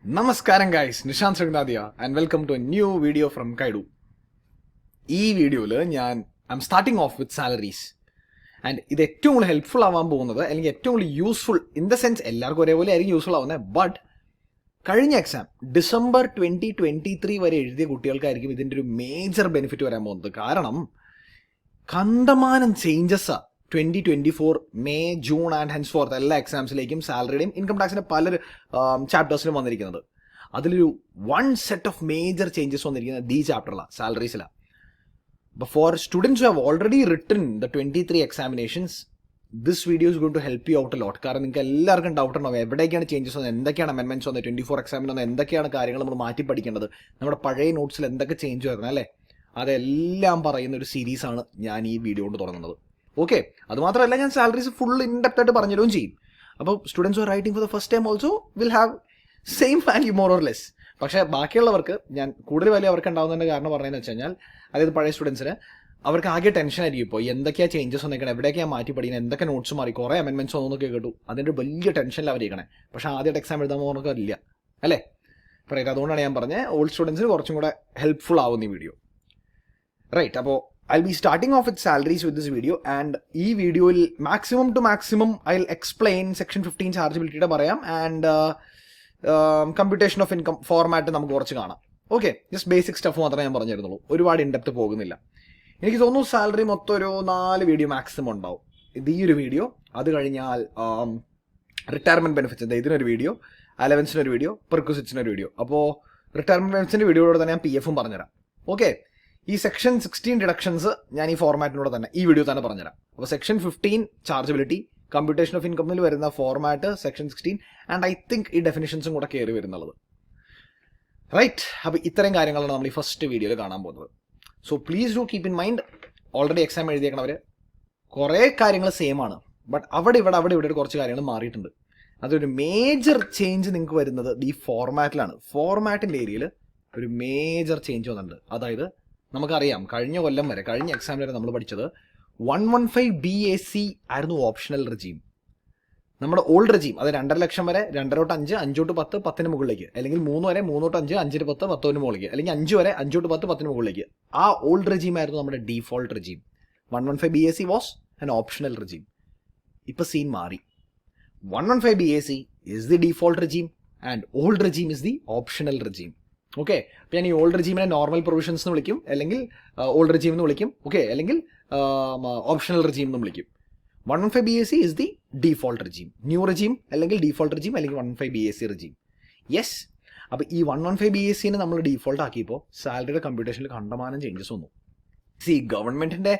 Namaskaram guys, Nishant Srignathia and welcome to a new video from Kaidu. ഈ വീഡിയോയിൽ I'm starting off with salaries. And ഇത് ഏറ്റവും കൂടുതൽ helpful ആവാൻ പോകുന്നത് അല്ലെങ്കിൽ ഏറ്റവും കൂടുതൽ യൂസ്ഫുൾ ഇൻ ദ സെൻസ് എല്ലാവർക്കും ഒരേപോലെ ആയിരിക്കും യൂസ്ഫുൾ ആവുന്നത്. ബട്ട് കഴിഞ്ഞ എക്സാം ഡിസംബർ 2023 വരെ എഴുതിയ കുട്ടികൾക്കായിരിക്കും ഇതിൻ്റെ ഒരു മേജർ ബെനിഫിറ്റ് വരാൻ പോകുന്നത്. കാരണം കണ്ടമാനം ചേഞ്ചസാണ് 2024 May June and hence fourth എല്ലാ എക്സാംസിലേക്കും സാലറിയുടെയും ഇൻകം ടാക്സിൻ്റെ പല ചാപ്റ്റേഴ്സിലും വന്നിരിക്കുന്നത്. അതിലൊരു one set of major changes വന്നിരിക്കുന്നത് the ചാപ്റ്ററിലാണ്, സാലറീസിലാണ്. But for students who have already written the 23 examinations, this video is going to help you out a lot. കാരണം നിങ്ങൾക്ക് എല്ലാവർക്കും doubt ഉണ്ടാവും എവിടേക്കാണ് ചേഞ്ചസ് വന്നത്, എന്തൊക്കെയാണ് അമെൻമെൻറ്റ്സ് വന്നത്, 24 എക്സാമിന് വന്നത് എന്തൊക്കെയാണ് കാര്യങ്ങൾ നമ്മൾ മാറ്റി പഠിക്കേണ്ടത്, നമ്മുടെ പഴയ നോട്ട്സിൽ എന്തൊക്കെ ചേഞ്ച് വരുന്നത് അല്ലേ, അതെല്ലാം പറയുന്ന ഒരു സീരീസാണ് ഞാൻ ഈ വീഡിയോ കൊണ്ട് തുടങ്ങുന്നത്. ഓക്കെ, അതുമാത്രമല്ല ഞാൻ സാലറീസ് ഫുൾ ഇൻഡെപ്റ്റ് ആയിട്ട് പറഞ്ഞിടുകയും ചെയ്യും. അപ്പോൾ students are writing for the first time also will have same value more or less. പക്ഷേ ബാക്കിയുള്ളവർക്ക് ഞാൻ കൂടുതൽ വാല്യൂ അവർക്ക് ഉണ്ടാകുന്നതിൻ്റെ കാരണം പറയുന്നത് വെച്ച് കഴിഞ്ഞാൽ, അതായത് പഴയ സ്റ്റുഡൻസിന് അവർക്ക് ആകെ ടെൻഷൻ ആയിരിക്കും. ഇപ്പോൾ എന്തൊക്കെയാണ് ചേഞ്ചസ് വന്നേക്കണം, എവിടെയൊക്കെയാണ് മാറ്റി പഠിക്കുന്നത്, എന്തൊക്കെ നോട്ട്സ് മാറി, കുറേ അമെൻമെൻറ്റ്സ് വന്നൊക്കെ കേട്ടു, അതിൻ്റെ വലിയ ടെൻഷനിൽ അവരിക്കണേ. പക്ഷേ ആദ്യമായിട്ട് എക്സാം എഴുതാൻ പോകുന്നവർക്കില്ല അല്ലേ പറയുക. അതുകൊണ്ടാണ് ഞാൻ പറഞ്ഞത് ഓൾഡ് സ്റ്റുഡൻസിന് കുറച്ചും കൂടെ ഹെൽപ്ഫുൾ ആവുന്ന ഈ വീഡിയോ. റൈറ്റ്, അപ്പോൾ I'll be starting off with salaries with this video, and ഈ വീഡിയോയിൽ maximum two maximum I'll explain section 15 ചാർജബിലിറ്റിയുടെ പറയാം, and computation of income format നമുക്ക് കുറച്ച് കാണാം. ഓക്കെ, ജസ്റ്റ് ബേസിക് സ്റ്റഫ് മാത്രമേ ഞാൻ പറഞ്ഞു തരുന്നുള്ളൂ, ഒരുപാട് ഇൻഡെപ്റ്റ് പോകുന്നില്ല. എനിക്ക് തോന്നുന്നു സാലറി മൊത്തം ഒരു 4 വീഡിയോ മാക്സിമം ഉണ്ടാവും. ഇത് ഈ ഒരു വീഡിയോ, അത് കഴിഞ്ഞാൽ റിട്ടയർമെൻറ്റ് ബെനിഫിറ്റ്സ് ഇതിനൊരു വീഡിയോ, അലവൻസിനൊരു വീഡിയോ, പെർക്വിസിറ്റ്സിനൊരു വീഡിയോ. അപ്പോൾ റിട്ടയർമെൻറ്റ് ബെനിഫിറ്റ്സിൻ്റെ വീഡിയോയോടെ തന്നെ ഞാൻ PF പറഞ്ഞുതരാം. ഓക്കെ, ഈ സെക്ഷൻ 16 ഡിഡക്ഷൻസ് ഞാൻ ഈ ഫോർമാറ്റിനോട് തന്നെ ഈ വീഡിയോ തന്നെ പറഞ്ഞുതരാം. അപ്പോൾ സെക്ഷൻ 15 ചാർജബിലിറ്റി, കമ്പ്യൂട്ടേഷൻ ഓഫ് ഇൻകമിൽ വരുന്ന format section 16, and I think ഈ ഡെഫിനിഷൻസും കൂടെ കയറി വരുന്നുള്ളത്. റൈറ്റ്, അപ്പോൾ ഇത്തരം കാര്യങ്ങളാണ് നമ്മൾ ഈ ഫസ്റ്റ് വീഡിയോയിൽ കാണാൻ പോകുന്നത്. So please do keep in mind, already exam എഴുതിയേക്കണവർ കുറേ കാര്യങ്ങൾ സെയിം ആണ്, ബട്ട് അവിടെ ഇവിടെ കുറച്ച് കാര്യങ്ങൾ മാറിയിട്ടുണ്ട്. അതൊരു മേജർ ചേഞ്ച് നിങ്ങൾക്ക് വരുന്നത് ഈ ഫോർമാറ്റിലാണ്. ഫോർമാറ്റിൻ്റെ ഏരിയയിൽ ഒരു മേജർ ചേഞ്ച് വന്നിട്ടുണ്ട്. അതായത് നമുക്കറിയാം കഴിഞ്ഞ കൊല്ലം വരെ, കഴിഞ്ഞ എക്സാം വരെ നമ്മൾ പഠിച്ചത് 115 BAC ആയിരുന്നു ഓപ്ഷണൽ റെജീം. നമ്മുടെ ഓൾഡ് റെജീം അത് 2.5 ലക്ഷം വരെ 2 തൊട്ട് 5, 5 തൊട്ട് 10, 10 മുകളിലേക്ക്, അല്ലെങ്കിൽ 3 വരെ 3 തൊട്ട് 5, 5 തൊട്ട് 10, 10 മുകളിലേക്ക്, അല്ലെങ്കിൽ 5 വരെ 5 തൊട്ട് 10, 10 മുകളിലേക്ക്. ആ ഓൾഡ് റെജീം ആയിരുന്നു നമ്മുടെ default regime. 115 BAC was an optional regime. ഇപ്പോൾ സീൻ മാറി. 115 BAC is the default regime and old regime is the optional regime. Okay, അപ്പോൾ ഞാൻ ഈ ഓൾഡ് റെജീമിനെ നോർമൽ പ്രൊവിഷൻസ് എന്ന് വിളിക്കും, അല്ലെങ്കിൽ ഓൾഡ് റെജീം എന്ന് വിളിക്കും. ഓക്കെ, അല്ലെങ്കിൽ ഓപ്ഷണൽ റെജീം എന്ന് വിളിക്കും. 115 BAC is the default regime. New regime അല്ലെങ്കിൽ ഡീഫോൾട്ട് റെജീം അല്ലെങ്കിൽ 115 BAC റെജീം. യെസ്, അപ്പോൾ ഈ 115 BACനെ നമ്മൾ ഡീഫോൾട്ട് ആക്കിയപ്പോൾ സാലറിയുടെ കമ്പ്യൂട്ടേഷനിൽ കണ്ടമാനം ചേഞ്ചസ് വന്നു. ഗവൺമെൻറ്റിൻ്റെ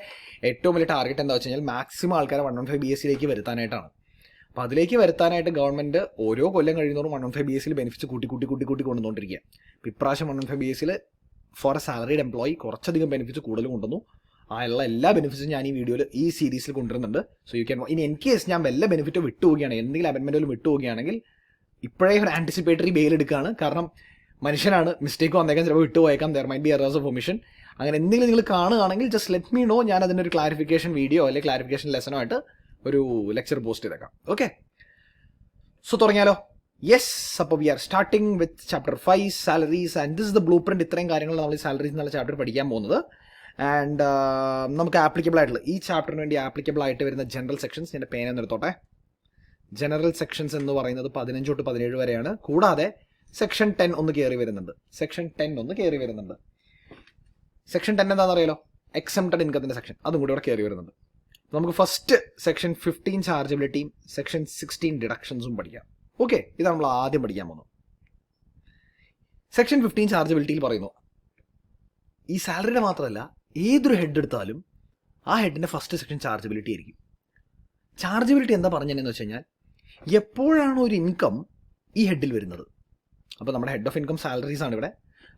ഏറ്റവും വലിയ ടാർഗറ്റ് എന്താ വെച്ച് കഴിഞ്ഞാൽ മാക്സിമം ആൾക്കാരെ 115 BACയിലേക്ക് വരുത്താനായിട്ടാണ്. അപ്പോൾ അതിലേക്ക് വരുത്താനായിട്ട് ഗവൺമെൻറ് ഓരോ കൊല്ലം കഴിയുന്നതോറും 115 BACയിൽ ബെനിഫിറ്റ്സ് കൂട്ടി കൊണ്ടുവന്നുകൊണ്ടിരിക്കുക. ഇപ്പോൾ ഇപ്രാവശ്യം 115 BACയിൽ ഫോർ എ സാലറീഡ് എംപ്ലോയി കുറച്ചധികം ബെനിഫിറ്റ്സ് കൂടുതൽ കൊണ്ടുവന്നു. ഉള്ള എല്ലാ ബെനിഫിറ്റ്സും ഞാൻ ഈ വീഡിയോയിൽ ഈ സീരീസിൽ കൊണ്ടുവരുന്നുണ്ട്. So you can in case ഞാൻ വല്ല ബെനിഫിറ്റ് വിട്ടുപോവുകയാണ്, എന്തെങ്കിലും അമെൻമെൻറ്റുകൾ വിട്ടുപോവുകയാണെങ്കിൽ ഇപ്പോഴേ ഒരു ആൻറ്റിസിപ്പേറ്ററി ബെയിൽ എടുക്കുകയാണ്. കാരണം മനുഷ്യനാണ്, മിസ്റ്റേക്ക് വന്നേക്കാൻ, ചിലപ്പോൾ വിട്ടുപോയേക്കാം, there might be errors of omission. അങ്ങനെ എന്തെങ്കിലും നിങ്ങൾ കാണുകയാണെങ്കിൽ ജസ്റ്റ് ലെറ്റ് മീ നോ, ഞാൻ അതിനൊരു ക്ലാരിഫിക്കേഷൻ വീഡിയോ അല്ലെങ്കിൽ ക്ലാരിഫിക്കേഷൻ ലെസനോ ആയിട്ട് ഒരു ലെക്ചർ പോസ്റ്റ് ചെയ്തേക്കാം. ഓക്കെ, സോ തുടങ്ങിയാലോ? യെസ്, അപ്പോൾ we are starting with chapter 5 salaries, and this is the blueprint. ഇത്രയും കാര്യങ്ങൾ നമ്മൾ ഈ സാലറീസ് എന്നുള്ള ചാപ്റ്റർ പഠിക്കാൻ പോകുന്നത്. ആൻഡ് നമുക്ക് ആപ്ലിക്കബിൾ ആയിട്ടുള്ള ഈ ചാപ്റ്ററിന് വേണ്ടി ആപ്ലിക്കബിൾ ആയിട്ട് വരുന്ന ജനറൽ സെക്ഷൻസ്, എൻ്റെ പേന എടുത്തോട്ടെ. ജനറൽ സെക്ഷൻസ് എന്ന് പറയുന്നത് 15 തൊട്ട് 17 വരെയാണ്. കൂടാതെ സെക്ഷൻ 10 ഒന്ന് കയറി വരുന്നുണ്ട്. സെക്ഷൻ 10 എന്താണെന്ന് അറിയാലോ? എക്സംപ്റ്റഡ് ഇൻകത്തിൻ്റെ സെക്ഷൻ, അതും കൂടി ഇവിടെ കയറി വരുന്നുണ്ട്. നമുക്ക് ഫസ്റ്റ് സെക്ഷൻ 15 ചാർജബിലിറ്റിയും സെക്ഷൻ 16 ഡിഡക്ഷൻസും പഠിക്കാം. ഓക്കെ, ഇത് നമ്മൾ ആദ്യം പഠിക്കാൻ പോകുന്നു. സെക്ഷൻ 15 ചാർജബിലിറ്റിയിൽ പറയുന്നു, ഈ സാലറിയുടെ മാത്രമല്ല ഏതൊരു ഹെഡ് എടുത്താലും ആ ഹെഡിൻ്റെ ഫസ്റ്റ് സെക്ഷൻ ചാർജബിലിറ്റി ആയിരിക്കും. ചാർജബിലിറ്റി എന്താ പറഞ്ഞതെന്ന് വെച്ച് കഴിഞ്ഞാൽ എപ്പോഴാണോ ഒരു ഇൻകം ഈ ഹെഡിൽ വരുന്നത്, അപ്പോൾ നമ്മുടെ ഹെഡ് ഓഫ് ഇൻകം സാലറീസ് ആണ് ഇവിടെ.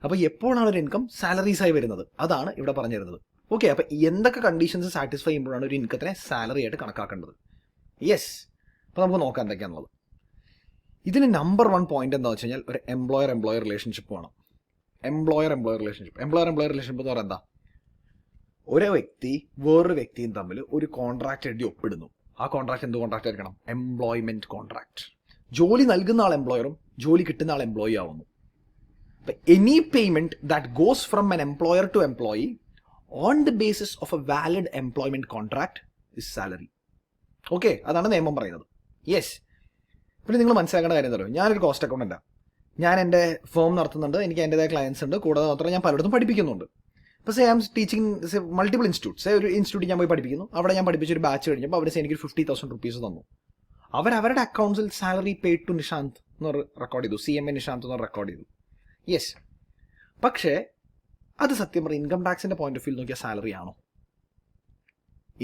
അപ്പോൾ എപ്പോഴാണ് ഒരു ഇൻകം സാലറീസായി വരുന്നത് അതാണ് ഇവിടെ പറഞ്ഞു തരുന്നത്. ഓക്കെ, അപ്പോൾ എന്തൊക്കെ കണ്ടീഷൻസ് സാറ്റിസ്ഫൈ ചെയ്യുമ്പോഴാണ് ഒരു ഇൻകത്തിനെ സാലറി ആയിട്ട് കണക്കാക്കേണ്ടത്. യെസ്, അപ്പോൾ നമുക്ക് നോക്കാം എന്തൊക്കെയാണുള്ളത്. ഇതിന് നമ്പർ 1 പോയിന്റ് എന്താ വെച്ച് കഴിഞ്ഞാൽ ഒരു എംപ്ലോയർ റിലേഷൻഷിപ്പ് വേണം. എംപ്ലോയർ റിലേഷൻഷിപ്പ് എന്ന് പറയുന്നത് എന്താ? ഒരു വ്യക്തി വേറൊരു വ്യക്തിയും തമ്മിൽ ഒരു കോൺട്രാക്ട് എഴുതി ഒപ്പിടുന്നു. ആ കോൺട്രാക്ട് എന്ത് കോൺട്രാക്ട് ആയിരിക്കണം? Employment contract. ജോലി നൽകുന്ന ആൾ എംപ്ലോയറും ജോലി കിട്ടുന്ന ആൾ എംപ്ലോയി ആവുന്നു. അപ്പം any payment that goes from an employer to employee on the basis of a valid employment contract is salary. Okay, അതാണ് നിയമം പറയുന്നത്. യെസ്. പിന്നെ നിങ്ങൾ മനസ്സിലാക്കേണ്ട കാര്യം എന്താ പറയുക, ഞാനൊരു കോസ്റ്റ് അക്കൗണ്ടൻ്റാണ്. ഞാൻ എൻ്റെ ഫേം നടത്തുന്നുണ്ട്, എനിക്ക് എൻ്റെതായ ക്ലയൻസ് ഉണ്ട്, കൂടാതെ മാത്രമേ ഞാൻ പലയിടത്തും പഠിപ്പിക്കുന്നുണ്ട്. ഇപ്പോൾ say I am teaching multiple institute. Say ഒരു ഇൻസ്റ്റിറ്റ്യൂട്ടിൽ ഞാൻ പോയി പഠിപ്പിക്കുന്നു, അവിടെ ഞാൻ പഠിപ്പിച്ചൊരു ബാച്ച് കഴിഞ്ഞപ്പോൾ അവർ എനിക്കൊരു 50,000 rupees തന്നു. അവരുടെ അക്കൗണ്ട്സിൽ സാലറി പെയ്ഡ് ടു നിഷാന്ത് എന്ന് റെക്കോർഡ് ചെയ്തു, CMA നിഷാന്ത് എന്ന് റെക്കോർഡ് ചെയ്തു. യെസ്. പക്ഷേ അത് സത്യം പറഞ്ഞാൽ ഇൻകം ടാക്സിൻ്റെ പോയിന്റ് ഓഫ് വ്യൂ നോക്കിയാൽ സാലറി ആണോ?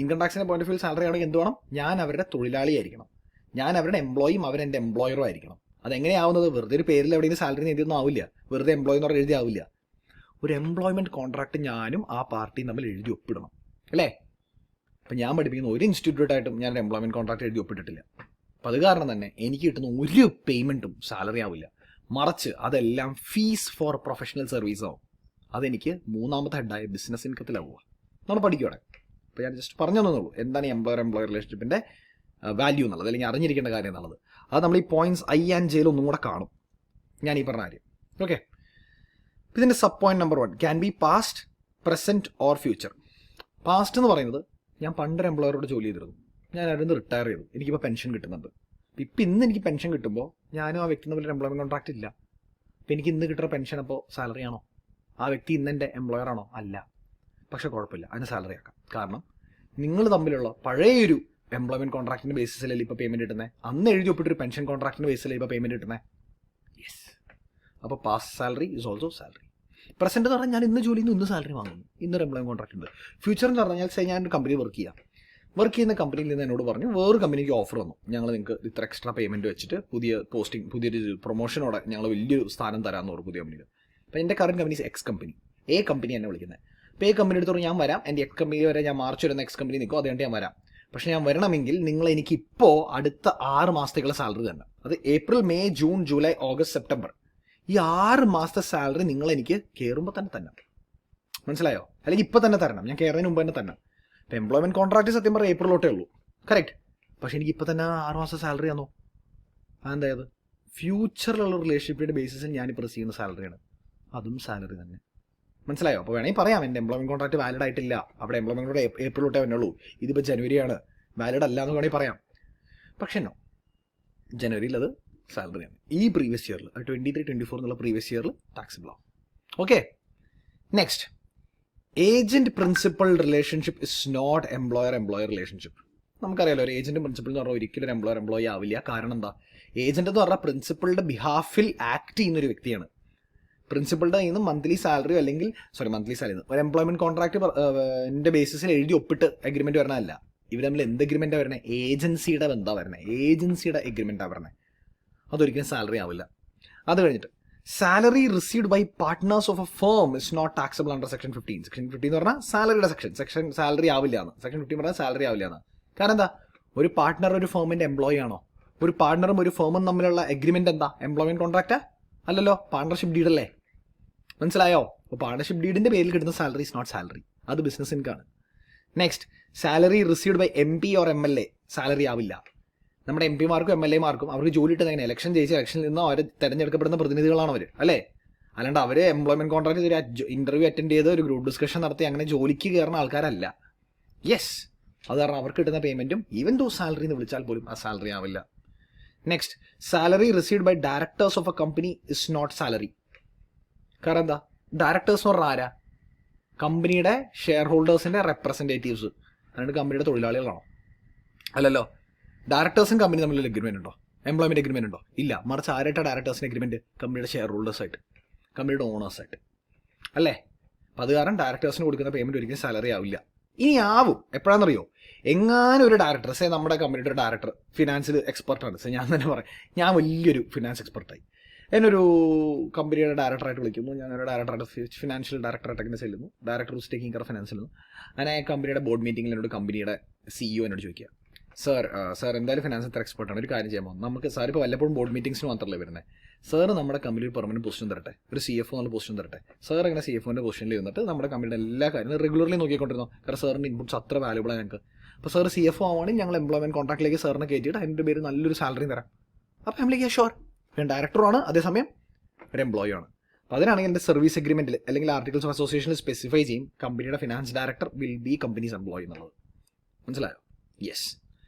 ഇൻകം ടാക്സിൻ്റെ പോയിന്റ് ഓഫ് വ്യൂ സാലറി ആണെങ്കിൽ എന്ത് വേണം? ഞാൻ അവരുടെ തൊഴിലാളിയായിരിക്കണം, ഞാൻ അവരുടെ എംപ്ലോയിയും അവരെൻ്റെ എംപ്ലോയറും ആയിരിക്കണം. അതെങ്ങനെയാവുന്നത്? വെറുതെ ഒരു പേരിൽ എവിടെയെങ്കിലും സാലറി എഴുതിയൊന്നും ആവില്ല, വെറുതെ എംപ്ലോയി എന്ന് പറഞ്ഞാൽ എഴുതി ആവില്ല. ഒരു എംപ്ലോയ്മെൻറ്റ് കോൺട്രാക്ട് ഞാനും ആ പാർട്ടിയും തമ്മിൽ എഴുതി ഒപ്പിടണം, അല്ലേ? അപ്പം ഞാൻ പഠിപ്പിക്കുന്ന ഒരു ഇൻസ്റ്റിറ്റ്യൂട്ടായിട്ടും ഞാൻ ഒരു എംപ്ലോയ്മെൻറ്റ് കോൺട്രാക്ട് എഴുതി ഒപ്പിട്ടിട്ടില്ല. അപ്പം അത് കാരണം തന്നെ എനിക്ക് കിട്ടുന്ന ഒരു പേയ്മെൻറ്റും സാലറി ആവില്ല, മറിച്ച് അതെല്ലാം ഫീസ് ഫോർ പ്രൊഫഷണൽ സർവീസ് ആവും. അതെനിക്ക് മൂന്നാമത്തെ ഹെഡായ ബിസിനസ് ഇൻകത്തിലാവുക. നമ്മൾ പഠിക്കുകയാണ്. അപ്പോൾ ഞാൻ ജസ്റ്റ് പറഞ്ഞു തന്നുള്ളൂ എന്താണ് ഈ എംപ്ലോയർ റിലേഷൻഷിപ്പിൻ്റെ വാല്യൂ എന്നുള്ളത്, അല്ലെങ്കിൽ അറിഞ്ഞിരിക്കേണ്ട കാര്യം എന്നുള്ളത്. അത് നമ്മൾ ഈ പോയിന്റ്സ് I and J ഒന്നും കൂടെ കാണും ഞാൻ ഈ പറഞ്ഞ കാര്യം. ഓക്കെ, ഇതിൻ്റെ sub point number 1 can be past, present or future. Past എന്ന് പറയുന്നത് ഞാൻ പണ്ടൊരു എംപ്ലോയറോട് ജോലി ചെയ്തിരുന്നു, ഞാൻ അതിൽ നിന്ന് റിട്ടയർ ചെയ്തു, എനിക്കിപ്പോൾ പെൻഷൻ കിട്ടുന്നുണ്ട്. ഇപ്പം ഇന്ന് എനിക്ക് പെൻഷൻ കിട്ടുമ്പോൾ ഞാനും ആ വ്യക്തി തമ്മിൽ ഒരു എംപ്ലോയ്മെൻറ്റ് കോൺട്രാക്റ്റ് ഇല്ല. അപ്പോൾ എനിക്ക് ഇന്ന് കിട്ടുന്ന പെൻഷൻ അപ്പോൾ സാലറി ആണോ? ആ വ്യക്തി ഇന്ന് എൻ്റെ എംപ്ലോയർ ആണോ? അല്ല. പക്ഷേ കുഴപ്പമില്ല, അതിന് സാലറി ആക്കാം. കാരണം നിങ്ങൾ തമ്മിലുള്ള പഴയൊരു എംപ്ലോയ്മെൻറ്റ് കോൺട്രാക്റ്റിൻ്റെ ബേസിസിലല്ലേ ഇപ്പോൾ പേയ്മെൻറ്റ് കിട്ടുന്നത്, അന്ന് എഴുതി ഒപ്പിട്ടൊരു പെൻഷൻ കോൺട്രാക്റ്റിൻ്റെ ബേസിലല്ലേ ഇപ്പോൾ പേയ്മെൻറ്റ് കിട്ടുന്നത്. യെസ്. അപ്പോൾ past salary is also salary. Present എന്ന് പറഞ്ഞാൽ ഞാൻ ഇന്ന് ജോലി ചെയ്യുന്നു, ഇന്ന് സാലറി വാങ്ങുന്നു, ഇന്നൊരു എംപ്ലോയ്മെൻറ്റ് കോൺട്രാക്റ്റ് ഉണ്ട്. ഫ്യൂച്ചർ എന്ന് പറഞ്ഞാൽ ഞാനൊരു കമ്പനി വർക്ക് ചെയ്യുന്ന കമ്പനിയിൽ നിന്ന് എന്നോട് പറഞ്ഞു വേറൊരു കമ്പനിക്ക് ഓഫർ വന്നു, ഞങ്ങൾ നിങ്ങൾക്ക് ഇത്ര എക്സ്ട്രാ പേയ്മെൻറ്റ് വെച്ചിട്ട് പുതിയൊരു പ്രൊമോഷനോടെ ഞങ്ങൾ വലിയൊരു സ്ഥാനം തരാമെന്ന് പറഞ്ഞു പുതിയ കമ്പനിയിൽ. അപ്പോൾ എൻ്റെ current company X company, A company എന്നെ വിളിക്കുന്നത്. അപ്പോൾ A കമ്പനി എടുത്തോളം ഞാൻ വരാം, എൻ്റെ X കമ്പനി വരെ ഞാൻ മാർച്ച് വരുന്ന X കമ്പനി നിൽക്കും, അതുകൊണ്ട് ഞാൻ വരാം. പക്ഷേ ഞാൻ വരണമെങ്കിൽ നിങ്ങൾ എനിക്കിപ്പോൾ അടുത്ത 6 മാസത്തേക്കുള്ള സാലറി തന്നെ, അത് April, May, June, July, August, September, ഈ 6 മാസത്തെ സാലറി നിങ്ങൾ എനിക്ക് കയറുമ്പോൾ തന്നെ തരണം. മനസ്സിലായോ? അല്ലെങ്കിൽ ഇപ്പോൾ തന്നെ തരണം, ഞാൻ കയറുന്നതിന് മുമ്പ് തന്നെ തരണം. ഇപ്പോൾ എംപ്ലോയ്മെൻറ്റ് കോൺട്രാക്റ്റ് സത്യം പറഞ്ഞാൽ ഏപ്രിൽ തൊട്ടേ ഉള്ളൂ, കറക്റ്റ്. പക്ഷേ എനിക്ക് ഇപ്പോൾ തന്നെ 6 മാസം സാലറി ആണോ? അതെന്തായത് ഫ്യൂച്ചറിലുള്ള റിലേഷൻഷിപ്പിൻ്റെ ബേസിസിൽ ഞാനിപ്പോൾ റിസീവ് ചെയ്യുന്ന സാലറിയാണ്, അതും സാലറി തന്നെ. മനസ്സിലായോ? അപ്പോൾ വേണമെങ്കിൽ പറയാം എൻ്റെ എംപ്ലോയ്മെൻറ്റ് കോൺട്രാക്ട് വാലിഡ് ആയിട്ടില്ല, അവിടെ എംപ്ലോയ്മെൻറ്റ് കോൺട്രാക്ട് ഏപ്രിൽ തൊട്ടേ വന്നുള്ളൂ, ഇതിപ്പോൾ ജനുവരിയാണ്, വാലിഡ് അല്ല എന്ന് വേണമെങ്കിൽ പറയാം. പക്ഷേ നോ, ജനുവരിയിൽ അത് സാലറിയാണ്. ഈ പ്രീവിയസ് ഇയറിൽ 23-24 എന്നുള്ള പ്രീവിയസ് ഇയറിൽ ടാക്സിബിൾ ആവും. Okay, next, agent principal relationship is not employer relationship. നമുക്കറിയാലോ ഒരു ഏജൻറ്റ് പ്രിൻസിപ്പൽ എന്ന് പറഞ്ഞാൽ ഒരിക്കലും ഒരു എംപ്ലോയി ആവില്ല. കാരണം എന്താ? ഏജൻറ്റ് എന്ന് പറഞ്ഞാൽ പ്രിൻസിപ്പളുടെ ബിഹാഫിൽ ആക്ട് ചെയ്യുന്നൊരു വ്യക്തിയാണ്. പ്രിൻസിപ്പളുടെ കയ്യിൽ നിന്ന് മന്ത്ലി സാലറി ഒരു എംപ്ലോയ്മെൻറ്റ് കോൺട്രാക്ട് ബേസിസിൽ എഴുതി ഒപ്പിട്ട് എഗ്രിമെൻറ്റ് വരണമല്ല. ഇവർ തമ്മിൽ എന്ത് എഗ്രിമെൻറ്റാണ് വരണേ? ഏജൻസിയുടെ ബന്ധമാണ് വരണേ, ഏജൻസിയുടെ എഗ്രിമെൻറ്റാണ് വരണേ. അതൊരിക്കലും സാലറി ആവില്ല. അത് കഴിഞ്ഞിട്ട് salary received by partners of a firm is not taxable under section 15. Section 15 എന്ന് പറഞ്ഞാൽ സാലറിയുടെ സെക്ഷൻ സാലറി ആവില്ല എന്ന്. സെക്ഷൻ 15 പറഞ്ഞാൽ സാലറി ആവില്ല എന്ന്. കാരണം എന്താ? ഒരു പാർട്ട്ണർ ഒരു ഫേമിൻ്റെ എംപ്ലോയി ആണോ? ഒരു പാർട്ട്ണറും ഒരു ഫേമും തമ്മിലുള്ള എഗ്രിമെൻറ്റ് എന്താ? എംപ്ലോയ്മെൻറ്റ് കോൺട്രാക്റ്റാ? അല്ലല്ലോ, പാർട്ണർഷിപ്പ് ഡീഡല്ലേ. മനസ്സിലായോ? അപ്പോൾ പാർട്ണർഷിപ്പ് ഡീഡിൻ്റെ പേരിൽ കിട്ടുന്ന സാലറി ഇസ് നോട്ട് സാലറി, അത് ബിസിനസ് ഇൻകാണ്. Next, salary received by MP or MLA salary ആവില്ല. നമ്മുടെ MP മാർക്കും MLA മാർക്കും അവർക്ക് ജോലി ഇട്ടത് എങ്ങനെ? ഇലക്ഷനിൽ നിന്ന് അവർ തിരഞ്ഞെടുക്കപ്പെടുന്ന പ്രതിനിധികളാണ് അവർ, അല്ലേ? അല്ലാണ്ട് അവർ എംപ്ലോയ്മെൻറ്റ് കോൺട്രാക്ട് ഒരു ഇൻ്റർവ്യൂ അറ്റൻഡ് ചെയ്ത് ഒരു ഗ്രൂപ്പ് ഡിസ്കഷൻ നടത്തി അങ്ങനെ ജോലിക്ക് കയറുന്ന ആൾക്കാരല്ല. യെസ്, അത് കാരണം അവർക്ക് കിട്ടുന്ന പേയ്മെൻറ്റും ഈവൻ ദോ സാലറി എന്ന് വിളിച്ചാൽ പോലും ആ സാലറി ആവില്ല. Next, salary received by directors of a company is not salary. കാരണം എന്താ? ഡയറക്ടേഴ്സ് എന്ന് പറഞ്ഞാൽ ആരാ? കമ്പനിയുടെ ഷെയർ ഹോൾഡേഴ്സിൻ്റെ റെപ്രസെൻറ്റേറ്റീവ്സ്, അതായത് കമ്പനിയുടെ തൊഴിലാളികളാണോ? അല്ലല്ലോ. ഡയറക്ടേഴ്സും കമ്പനി തമ്മിലുള്ള എഗ്രിമെൻ്റ് ഉണ്ടോ? എംപ്ലോയ്മെൻറ്റ് എഗ്രിമെൻ്റ് ഉണ്ടോ? ഇല്ല. മറിച്ച് ആരായിട്ടാണ് ഡയറക്ടേഴ്സിൻ്റെ എഗ്രിമെൻറ്റ്? കമ്പനിയുടെ ഷെയർ ഹോൾഡേഴ്സായിട്ട്, കമ്പനിയുടെ ഓണേഴ്സായിട്ട്, അല്ലേ? അപ്പോൾ അത് കാരണം ഡയറക്ടേഴ്സിന് കൊടുക്കുന്ന പേയ്മെൻറ്റ് ഒരിക്കലും സാലറി ആവില്ല. ഇനി ആവും എപ്പോഴാണെന്നറിയോ? എങ്ങാനും ഒരു ഡയറക്ടർ, സേ നമ്മുടെ കമ്പനിയുടെ ഒരു ഡയറക്ടർ ഫിനാൻസിൽ എക്സ്പെർട്ടാണ്, സേ ഞാൻ തന്നെ പറയാം, ഞാൻ വലിയൊരു ഫിനാൻസ് എക്സ്പെർട്ടായി, എന്നൊരു കമ്പനിയുടെ ഡയറക്ടറായിട്ട് വിളിക്കുന്നു, ഞാനൊരു ഡയറക്ടറായിട്ട് ഫിനാൻഷ്യൽ ഡയറക്ടറായിട്ട് അങ്ങനെ ചെല്ലുന്നു, director who's taking care of ഫിനാൻസിൽ നിന്ന്. അങ്ങനെ കമ്പനിയുടെ ബോർഡ് മീറ്റിംഗിൽ എന്നോട് കമ്പനിയുടെ CEO എന്നോട് ചോദിക്കുക, സാർ എന്തായാലും ഫിനാൻസ് അത്ര എക്സ്പെർട്ടാണ്, ഒരു കാര്യം ചെയ്യാമോ? നമുക്ക് സാർ ഇപ്പോൾ വല്ലപ്പോഴും ബോർഡ് മീറ്റിംഗ്സിന് മാത്രമല്ലേ വരുന്നത്, സാർ നമ്മുടെ കമ്പനിയിൽ പെർമനന്റ് പൊസിഷൻ തരട്ടെ, ഒരു CFO എന്നുള്ള പൊസിഷൻ തരട്ടെ. സാർ അങ്ങനെ CFOൻ്റെ പൊസിഷനിൽ വന്നിട്ട് നമ്മുടെ കമ്പനിയുടെ എല്ലാ കാര്യങ്ങളും റെഗുലർലി നോക്കിക്കൊണ്ടിരുന്നു. കാരണം സാറിൻ്റെ ഇൻപുട്സ് അത്ര വാല്യൂബിളാണ് ഞങ്ങൾക്ക്. അപ്പോൾ സാർ CFO ആവുകയാണെങ്കിൽ ഞങ്ങൾ എംപ്ലോയ്മെൻറ്റ് കോൺട്രാക്റ്റിലേക്ക് സാറിനെ കയറ്റിയിട്ട് അതിൻ്റെ പേര് നല്ലൊരു സാലറി തരാം. അപ്പോൾ നമ്മൾ ഷുവർ ഞാൻ ഡയറക്ടറാണ്, അതേസമയം ഒരു എംപ്ലോയി ആണ്. അപ്പോൾ അതിനാണെങ്കിൽ എൻ്റെ സർവീസ് അഗ്രിമെൻറ്റിൽ അല്ലെങ്കിൽ ആർട്ടിക്കിൾസ് ഓഫ് അസോസിയേഷനിൽ സ്പെസിഫൈ ചെയ്യും കമ്പനിയുടെ finance director will be company's employee എന്നുള്ളത്. മനസ്സിലായോ? Yes.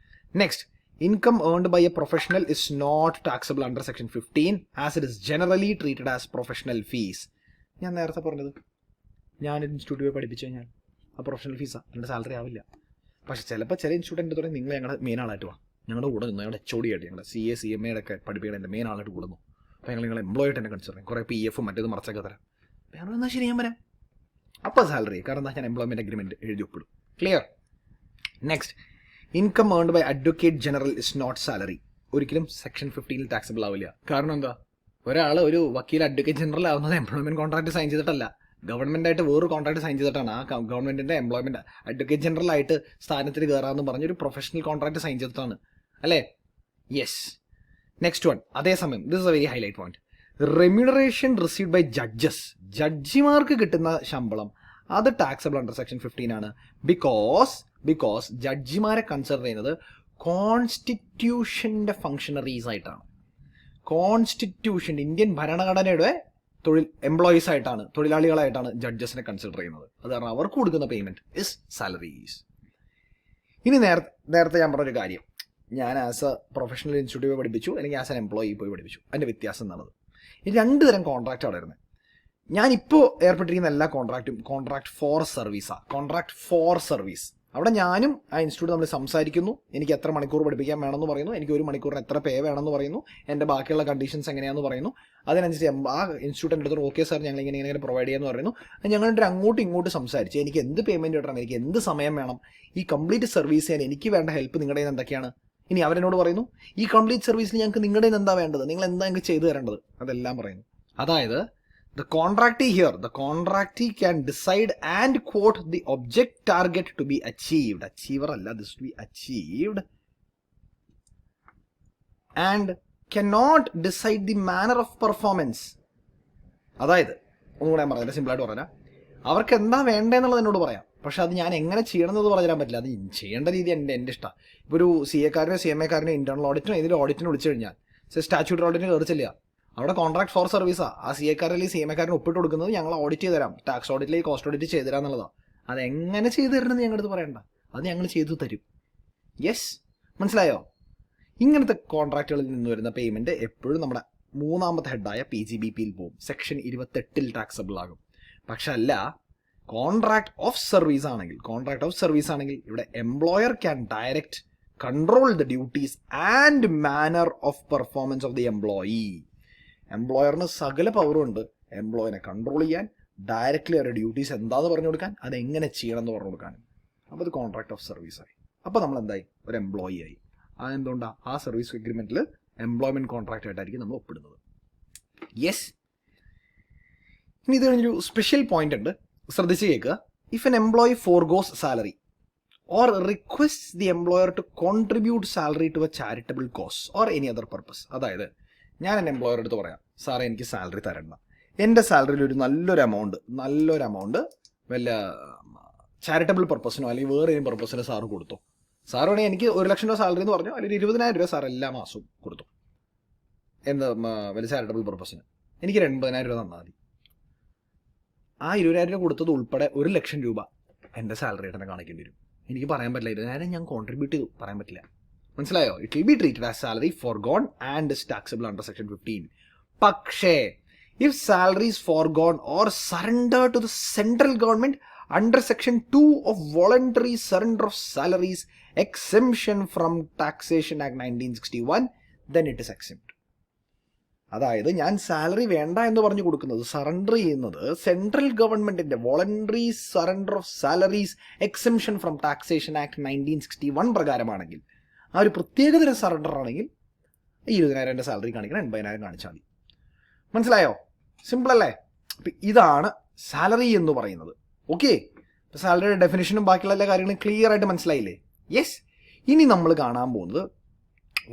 Next, income earned by a professional is not taxable under section 15 as it is generally treated as professional fees. ഞാൻ നേരത്തെ പറഞ്ഞത്, ഞാനൊരു ഇൻസ്റ്റിറ്റ്യൂട്ടിൽ പോയി പഠിപ്പിച്ചു കഴിഞ്ഞാൽ ആ പ്രൊഫഷണൽ ഫീസാണ്, എൻ്റെ സാലറി ആവില്ല. പക്ഷേ ചിലപ്പോൾ ചില ഇൻസ്റ്റിറ്റ്യൂട്ടിൻ്റെ തുടങ്ങി നിങ്ങൾ ഞങ്ങളുടെ മെയിൻ ആളായിട്ട് വാ, ഞങ്ങളുടെ കൂടെ നിന്ന് ഞങ്ങളുടെ HOD ആയിട്ട് ഞങ്ങളുടെ CA CMA ഒക്കെ പഠിപ്പിക്കാൻ എൻ്റെ മെയിൻ ആളായിട്ട് കൂടുന്നു. അപ്പോൾ നിങ്ങൾ എംപ്ലോയി ആയിട്ട് തന്നെ കൺസിഡർ ചെയ്യും, കുറേ PF മറ്റേത് മറച്ചൊക്കെ തരാം. അപ്പോൾ ഞങ്ങൾ എന്നാൽ ശരി ഞാൻ വരാം. അപ്പോൾ സാലറി, കാരണം എന്താ, ഞാൻ എംപ്ലോയ്മെൻറ്റ് അഗ്രിമെൻറ്റ് എഴുതി ഒപ്പിടും. Clear? Next, income earned by advocate general is not salary. ഒരിക്കലും സെക്ഷൻ 15 ടാക്സബിൾ ആവില്ല. കാരണം എന്താ, ഒരാൾ ഒരു വക്കീൽ അഡ്വക്കേറ്റ് ജനറൽ ആവുന്നത് എംപ്ലോയ്മെൻറ്റ് കോൺട്രാക്ട് സൈൻ ചെയ്തിട്ടല്ല, ഗവൺമെൻറ്റായിട്ട് വേറൊരു കോൺട്രാക്ട് സൈൻ ചെയ്തിട്ടാണ്. ആ ഗവൺമെൻറ്റിൻ്റെ എംപ്ലോയ്മെൻറ്റ് അഡ്വക്കേറ്റ് ജനറൽ ആയിട്ട് സ്ഥാനത്തിൽ കയറാമെന്ന് പറഞ്ഞൊരു പ്രൊഫഷണൽ കോൺട്രാക്ട് സൈൻ ചെയ്തിട്ടാണ്, അല്ലേ? യെസ്. നെക്സ്റ്റ് വൺ, അതേസമയം this is a very highlight point, remuneration received by judges. ജഡ്ജിമാർക്ക് കിട്ടുന്ന ശമ്പളം അത് ടാക്സബിൾ അണ്ടർ സെക്ഷൻ 15 ആണ്. ബിക്കോസ് ജഡ്ജിമാരെ കൺസിഡർ ചെയ്യുന്നത് കോൺസ്റ്റിറ്റ്യൂഷൻ്റെ ഫങ്ഷണറീസ് ആയിട്ടാണ്. കോൺസ്റ്റിറ്റ്യൂഷൻ, ഇന്ത്യൻ ഭരണഘടനയുടെ എംപ്ലോയീസ് ആയിട്ടാണ്, തൊഴിലാളികളായിട്ടാണ് ജഡ്ജസിനെ കൺസിഡർ ചെയ്യുന്നത്. അത് കാരണം അവർക്ക് കൊടുക്കുന്ന പേയ്മെൻറ്റ് ഇസ് സാലറീസ്. ഇനി നേരത്തെ ഞാൻ പറഞ്ഞൊരു കാര്യം, ഞാൻ ആസ് എ പ്രൊഫഷണൽ ഇൻസ്റ്റിറ്റ്യൂട്ടിൽ പഠിപ്പിച്ചു, അല്ലെങ്കിൽ ആസ് എൻ എംപ്ലോയി പോയി പഠിപ്പിച്ചു. അതിൻ്റെ വ്യത്യാസം എന്താണത്? ഈ രണ്ട് തരം കോൺട്രാക്റ്റാണ് വരുന്നത്. ഞാനിപ്പോൾ ഏർപ്പെട്ടിരിക്കുന്ന എല്ലാ കോൺട്രാക്റ്റും കോൺട്രാക്ട് ഫോർ സർവീസാണ്. കോൺട്രാക്ട് ഫോർ സർവീസ്, അവിടെ ഞാനും ആ ഇൻസ്റ്റിറ്റ്യൂട്ട് നമ്മൾ സംസാരിക്കുന്നു, എനിക്ക് എത്ര മണിക്കൂർ പഠിപ്പിക്കാൻ വേണമെന്ന് പറയുന്നു, എനിക്ക് ഒരു മണിക്കൂറിന് എത്ര പേ വേണമെന്ന് പറയുന്നു, എൻ്റെ ബാക്കിയുള്ള കണ്ടീഷൻസ് എങ്ങനെയാണെന്ന് പറയുന്നു. അതിനനുസരിച്ച് ആ ഇൻസ്റ്റിറ്റ്യൂട്ടിൻ്റെ അടുത്ത് ഓക്കെ സാർ ഞങ്ങൾ ഇങ്ങനെ പ്രൊവൈഡ് ചെയ്യാമെന്ന് പറയുന്നു. ഞങ്ങളുടെ അങ്ങോട്ടും ഇങ്ങോട്ടും സംസാരിച്ച് എനിക്ക് എന്ത് പേയ്മെൻറ്റ് കിട്ടണം, എനിക്ക് എന്ത് സമയം വേണം, ഈ കംപ്ലീറ്റ് സർവീസ് ചെയ്യാൻ എനിക്ക് വേണ്ട ഹെൽപ്പ് നിങ്ങളുടെ കയ്യിൽ നിന്ന് എന്തൊക്കെയാണ്. ഇനി അവരെന്നോട് പറയുന്നു ഈ കംപ്ലീറ്റ് സർവീസിൽ ഞങ്ങൾക്ക് നിങ്ങളുടെ കയ്യിൽ നിന്ന് എന്താ വേണ്ടത്, നിങ്ങൾ എന്താ ഞങ്ങൾക്ക് ചെയ്തു തരേണ്ടത്, അതെല്ലാം പറയുന്നു. അതായത് the contractee can decide and quote the object target to be achieved. Achiever alla, this to be achieved. And cannot decide the manner of performance. അതായത് ഒന്നുകൂടെ ഞാൻ പറഞ്ഞത് സിമ്പിളായിട്ട് പറഞ്ഞാൽ, അവർക്ക് എന്താ വേണ്ടതെന്നുള്ളത് എന്നോട് പറയാം, പക്ഷെ അത് ഞാൻ എങ്ങനെ ചെയ്യണമെന്നത് പറഞ്ഞു തരാൻ പറ്റില്ല. അത് ചെയ്യേണ്ട രീതി എൻ്റെ ഇഷ്ടമാണ്. ഇപ്പോൾ ഒരു CA-കാരനോ CMA-കാരനോ ഇന്റേണൽ ഓഡിറ്റിനോ ഇതിൽ ഓഡിറ്റിന് വിളിച്ചു കഴിഞ്ഞാൽ സ്റ്റാറ്റ്യൂട്ടറി ഓഡിറ്റിന് കയറിച്ചില്ല, അവിടെ കോൺട്രാക്ട് ഫോർ സർവീസാണ്. ആ CA-കാരൻ അല്ലെങ്കിൽ CMA-കാരൻ ഒപ്പിട്ട് കൊടുക്കുന്നത് ഞങ്ങൾ ഓഡിറ്റ് ചെയ്ത് തരാം, ടാക്സ് ഓഡിറ്റിലേക്ക് കോസ്റ്റ് ഓഡിറ്റ് ചെയ്ത് തരാം എന്നുള്ളതാണ്. അതെങ്ങനെ ചെയ്തു തരണമെന്ന് ഞങ്ങളുടെ അടുത്ത് പറയണ്ട, അത് ഞങ്ങൾ ചെയ്തു തരും. യെസ്, മനസ്സിലായോ? ഇങ്ങനത്തെ കോൺട്രാക്റ്റുകളിൽ നിന്ന് വരുന്ന പേയ്മെൻറ്റ് എപ്പോഴും നമ്മുടെ മൂന്നാമത്തെ ഹെഡായ PGBPയിൽ പോകും, സെക്ഷൻ 28 ടാക്സബിൾ ആകും. പക്ഷെ അല്ല, കോൺട്രാക്ട് ഓഫ് സർവീസ് ആണെങ്കിൽ ഇവിടെ employer can direct control the duties and manner of performance of the employee. എംപ്ലോയറിന് സകല പവറും ഉണ്ട് എംപ്ലോയിനെ കൺട്രോൾ ചെയ്യാൻ, ഡയറക്റ്റ്ലി അവരുടെ ഡ്യൂട്ടീസ് എന്താണെന്ന് പറഞ്ഞു കൊടുക്കാൻ, അതെങ്ങനെ ചെയ്യണം എന്ന് പറഞ്ഞു കൊടുക്കാനും. അപ്പോൾ അത് കോൺട്രാക്ട് ഓഫ് സർവീസായി. അപ്പോൾ നമ്മൾ എന്തായി, ഒരു എംപ്ലോയി ആയി. അതെന്തുകൊണ്ടാണ് ആ സർവീസ് എഗ്രിമെൻറ്റിൽ എംപ്ലോയ്മെൻറ്റ് കോൺട്രാക്റ്റ് ആയിട്ടായിരിക്കും നമ്മൾ ഒപ്പിടുന്നത്. യെസ്. ഇനി ഇത് കഴിഞ്ഞൊരു സ്പെഷ്യൽ പോയിന്റ് ഉണ്ട്, ശ്രദ്ധിച്ച് കേൾക്കുക. If an employee forgoes salary or requests the employer to contribute salary to a charitable cause or any other purpose. അതായത് ഞാൻ എൻ്റെ എംപ്ലോയറുടെ അടുത്ത് പറയാം, സാറേ എനിക്ക് സാലറി തരണ്ട, എൻ്റെ സാലറിയിൽ ഒരു നല്ലൊരു എമൗണ്ട് വല്ല ചാരിറ്റബിൾ പർപ്പസിനോ അല്ലെങ്കിൽ വേറെ ഏതെങ്കിലും പർപ്പസിനോ സാറ് കൊടുത്തു. സാറ് വേണമെങ്കിൽ എനിക്ക് 1 ലക്ഷം രൂപ സാലറി എന്ന് പറഞ്ഞു, അല്ലെങ്കിൽ 20,000 രൂപ സാർ എല്ലാ മാസവും കൊടുത്തു എന്താ വല്ല ചാരിറ്റബിൾ പർപ്പസിന്, എനിക്ക് 80,000 രൂപ തന്നാൽ മതി. ആ 20,000 രൂപ കൊടുത്തത് ഉൾപ്പെടെ 1 ലക്ഷം രൂപ എൻ്റെ സാലറി ആയിട്ട് തന്നെ കാണിക്കേണ്ടി വരും. എനിക്ക് പറയാൻ പറ്റില്ല, 20,000 ഞാൻ കോൺട്രിബ്യൂട്ട് ചെയ്തു, പറയാൻ പറ്റില്ല. മനസ്സിലായോ? It will be treated as salary forgone and is taxable under section 15. പക്ഷേ if salary is forgone or surrender to the central government under section 2 of voluntary surrender of salaries exemption from taxation act 1961, then it is exempt. അതായത് ഞാൻ salary വേണ്ട എന്ന് പറഞ്ഞു കൊടുക്കുന്നത്, surrender ചെയ്യുന്നത് central ഗവൺമെന്റിന്റെ voluntary surrender of salaries exemption from taxation act 1961 പ്രകാരമാണെങ്കിൽ, ആ ഒരു പ്രത്യേകതരം സറണ്ടർ ആണെങ്കിൽ 20,000 സാലറി കാണിക്കണം, 80,000 കാണിച്ചാൽ മതി. മനസ്സിലായോ? സിമ്പിൾ അല്ലേ? അപ്പം ഇതാണ് സാലറി എന്ന് പറയുന്നത്. ഓക്കെ, സാലറിയുടെ ഡെഫിനിഷനും ബാക്കിയുള്ള എല്ലാ കാര്യങ്ങളും ക്ലിയർ ആയിട്ട് മനസ്സിലായില്ലേ? യെസ്. ഇനി നമ്മൾ കാണാൻ പോകുന്നത്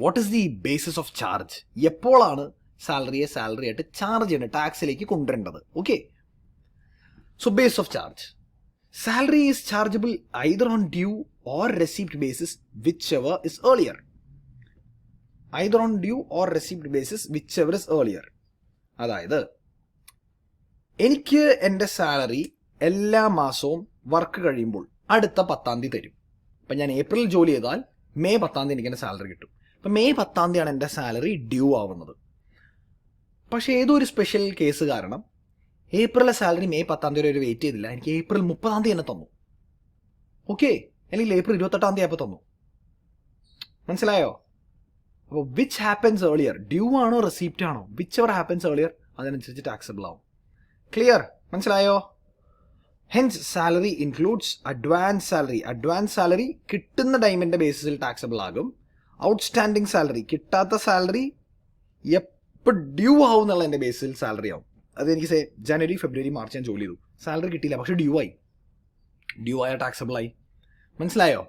what is the basis of charge, എപ്പോഴാണ് സാലറി ആയിട്ട് ചാർജ് ചെയ്യേണ്ടത്, ടാക്സിലേക്ക് കൊണ്ടുവരേണ്ടത്. Okay, so base of charge, salary is chargeable either on due or receipt basis, which ever is earlier. either on due or received basis whichever is earlier. അതായത് എനിക്ക് എൻ്റെ salary എല്ലാ മാസവും work കഴിയുമ്പോൾ അടുത്ത 10ാം തീയതി തരും. അപ്പം ഞാൻ ഏപ്രിൽ ജോലി ചെയ്താൽ മെയ് 10ാം തീയതി എനിക്ക് എൻ്റെ സാലറി കിട്ടും. അപ്പം മെയ് 10ാം തീയതിയാണ് എൻ്റെ സാലറി ഡ്യൂ ആവുന്നത്. പക്ഷേ ഏതോ ഒരു സ്പെഷ്യൽ കേസ് കാരണം ഏപ്രിലെ സാലറി മെയ് 10ാം തീയതി വരെ വെയിറ്റ് ചെയ്തില്ല, എനിക്ക് ഏപ്രിൽ 30ാം തീയതി തന്നെ തന്നു. ഓക്കെ, അല്ലെങ്കിൽ ഏപ്രിൽ 28ാം തീയതി ആയപ്പോൾ തന്നു. മനസ്സിലായോ? അപ്പോൾ വിച്ച് ഹാപ്പൻസ് ഏർലിയർ, ഡ്യൂ ആണോ റെസിപ്റ്റ് ആണോ, വിച്ച് എവർ ഹാപ്പൻസ് ഏർലിയർ അതിനനുസരിച്ച് ടാക്സബിൾ ആവും. ക്ലിയർ? മനസ്സിലായോ? Hence salary includes advance salary. Advance salary കിട്ടുന്ന ടൈമിൻ്റെ ബേസിസിൽ ടാക്സബിൾ ആകും. ഔട്ട്സ്റ്റാൻഡിങ് സാലറി, കിട്ടാത്ത സാലറി എപ്പോൾ ഡ്യൂ ആവും എന്നുള്ളതിൻ്റെ ബേസിൽ സാലറി ആവും. അതെനിക്ക് ജനുവരി ഫെബ്രുവരി മാർച്ച് ഞാൻ ജോലി ചെയ്തു, സാലറി കിട്ടിയില്ല, പക്ഷേ ഡ്യൂ ആയ ടാക്സബിൾ ആയി. മനസ്സിലായോ?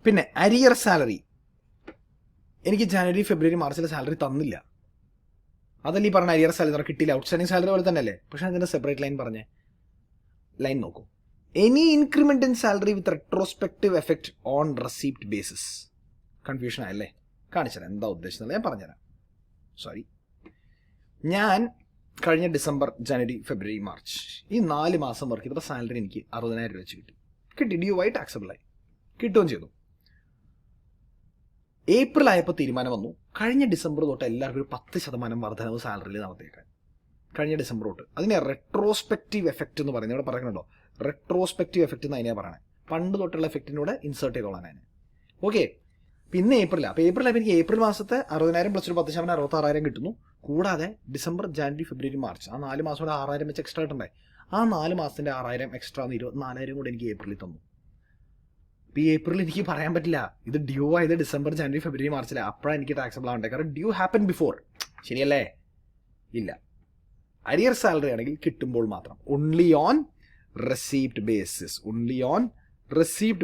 പിന്നെ അരിയർ സാലറി, എനിക്ക് ജനുവരി ഫെബ്രുവരി മാർച്ചിലെ സാലറി തന്നില്ല, അതല്ലേ ഈ പറഞ്ഞ അരിയർ സാലറി കിട്ടിയില്ല. ഔട്ട്സ്റ്റാൻഡിങ് സാലറി പോലെ തന്നെ അല്ലേ, പക്ഷേ അതിൻ്റെ സെപ്പറേറ്റ് ലൈൻ പറഞ്ഞേ. ലൈൻ നോക്കൂ. Any increment in salary with retrospective effect on receipt basis. Confusion ആയല്ലേ? കാണിച്ചുതരാം എന്താ ഉദ്ദേശിച്ചത്, ഞാൻ പറഞ്ഞുതരാം. സോറി, ഞാൻ കഴിഞ്ഞ ഡിസംബർ ജനുവരി ഫെബ്രുവരി മാർച്ച് ഈ 4 മാസം വർക്ക് ചെയ്തപ്പോൾ സാലറി എനിക്ക് 60,000 രൂപ വെച്ച് കിട്ടി. ഡ്യൂ ആയി ടാക്സബിളായി, കിട്ടുകയും ചെയ്തു. ഏപ്രിൽ ആയപ്പോൾ തീരുമാനം വന്നു, കഴിഞ്ഞ ഡിസംബർ തൊട്ട് എല്ലാവർക്കും ഒരു 10% വർധനവ് സാലറിയിൽ നടത്തിയേക്കാൻ. കഴിഞ്ഞ ഡിസംബർ തൊട്ട്. അതിനെ റെട്രോസ്പെക്റ്റീവ് എഫക്റ്റ് എന്ന് പറയുന്നത് ഇവിടെ പറയുന്നുണ്ടോ, റെട്രോസ്പെക്റ്റീവ് എഫക്റ്റ് എന്ന് അതിനെ പറയണേ. പണ്ട് തൊട്ടുള്ള എഫക്റ്റിനൂടെ ഇൻസേർട്ട് ചെയ്തോളാൻ അതിനെ. ഓക്കെ, പിന്നെ ഏപ്രിലാണ്. അപ്പോൾ ഏപ്രിലായപ്പോൾ എനിക്ക് ഏപ്രിൽ മാസത്തെ 60,000 പ്ലസ് ഒരു 10% 66,000 കിട്ടുന്നു. കൂടാതെ ഡിസംബർ ജനുവരി ഫെബ്രുവരി മാർച്ച് ആ 4 മാസം കൂടെ 6,000 വെച്ച് എക്സ്ട്രാ കിട്ടണ്ടേ. ആ 4 മാസത്തിൻ്റെ 6,000 എക്സ്ട്രാ 24,000 കൂടെ എനിക്ക് ഏപ്രിലിൽ തന്നു. ഇപ്പോൾ ഈ ഏപ്രിൽ എനിക്ക് പറയാൻ പറ്റില്ല ഇത് ഡ്യൂ ആയത് ഡിസംബർ ജനുവരി ഫെബ്രുവരി മാർച്ചിലെ, അപ്പോഴാണ് എനിക്ക് ടാക്സബിൾ ആവണ്ടേ, കാരണം ഡ്യൂ ഹാപ്പൻ ബിഫോർ. ശരിയല്ലേ? ഇല്ല. അരിയർ സാലറി ആണെങ്കിൽ കിട്ടുമ്പോൾ മാത്രം. Only on receipt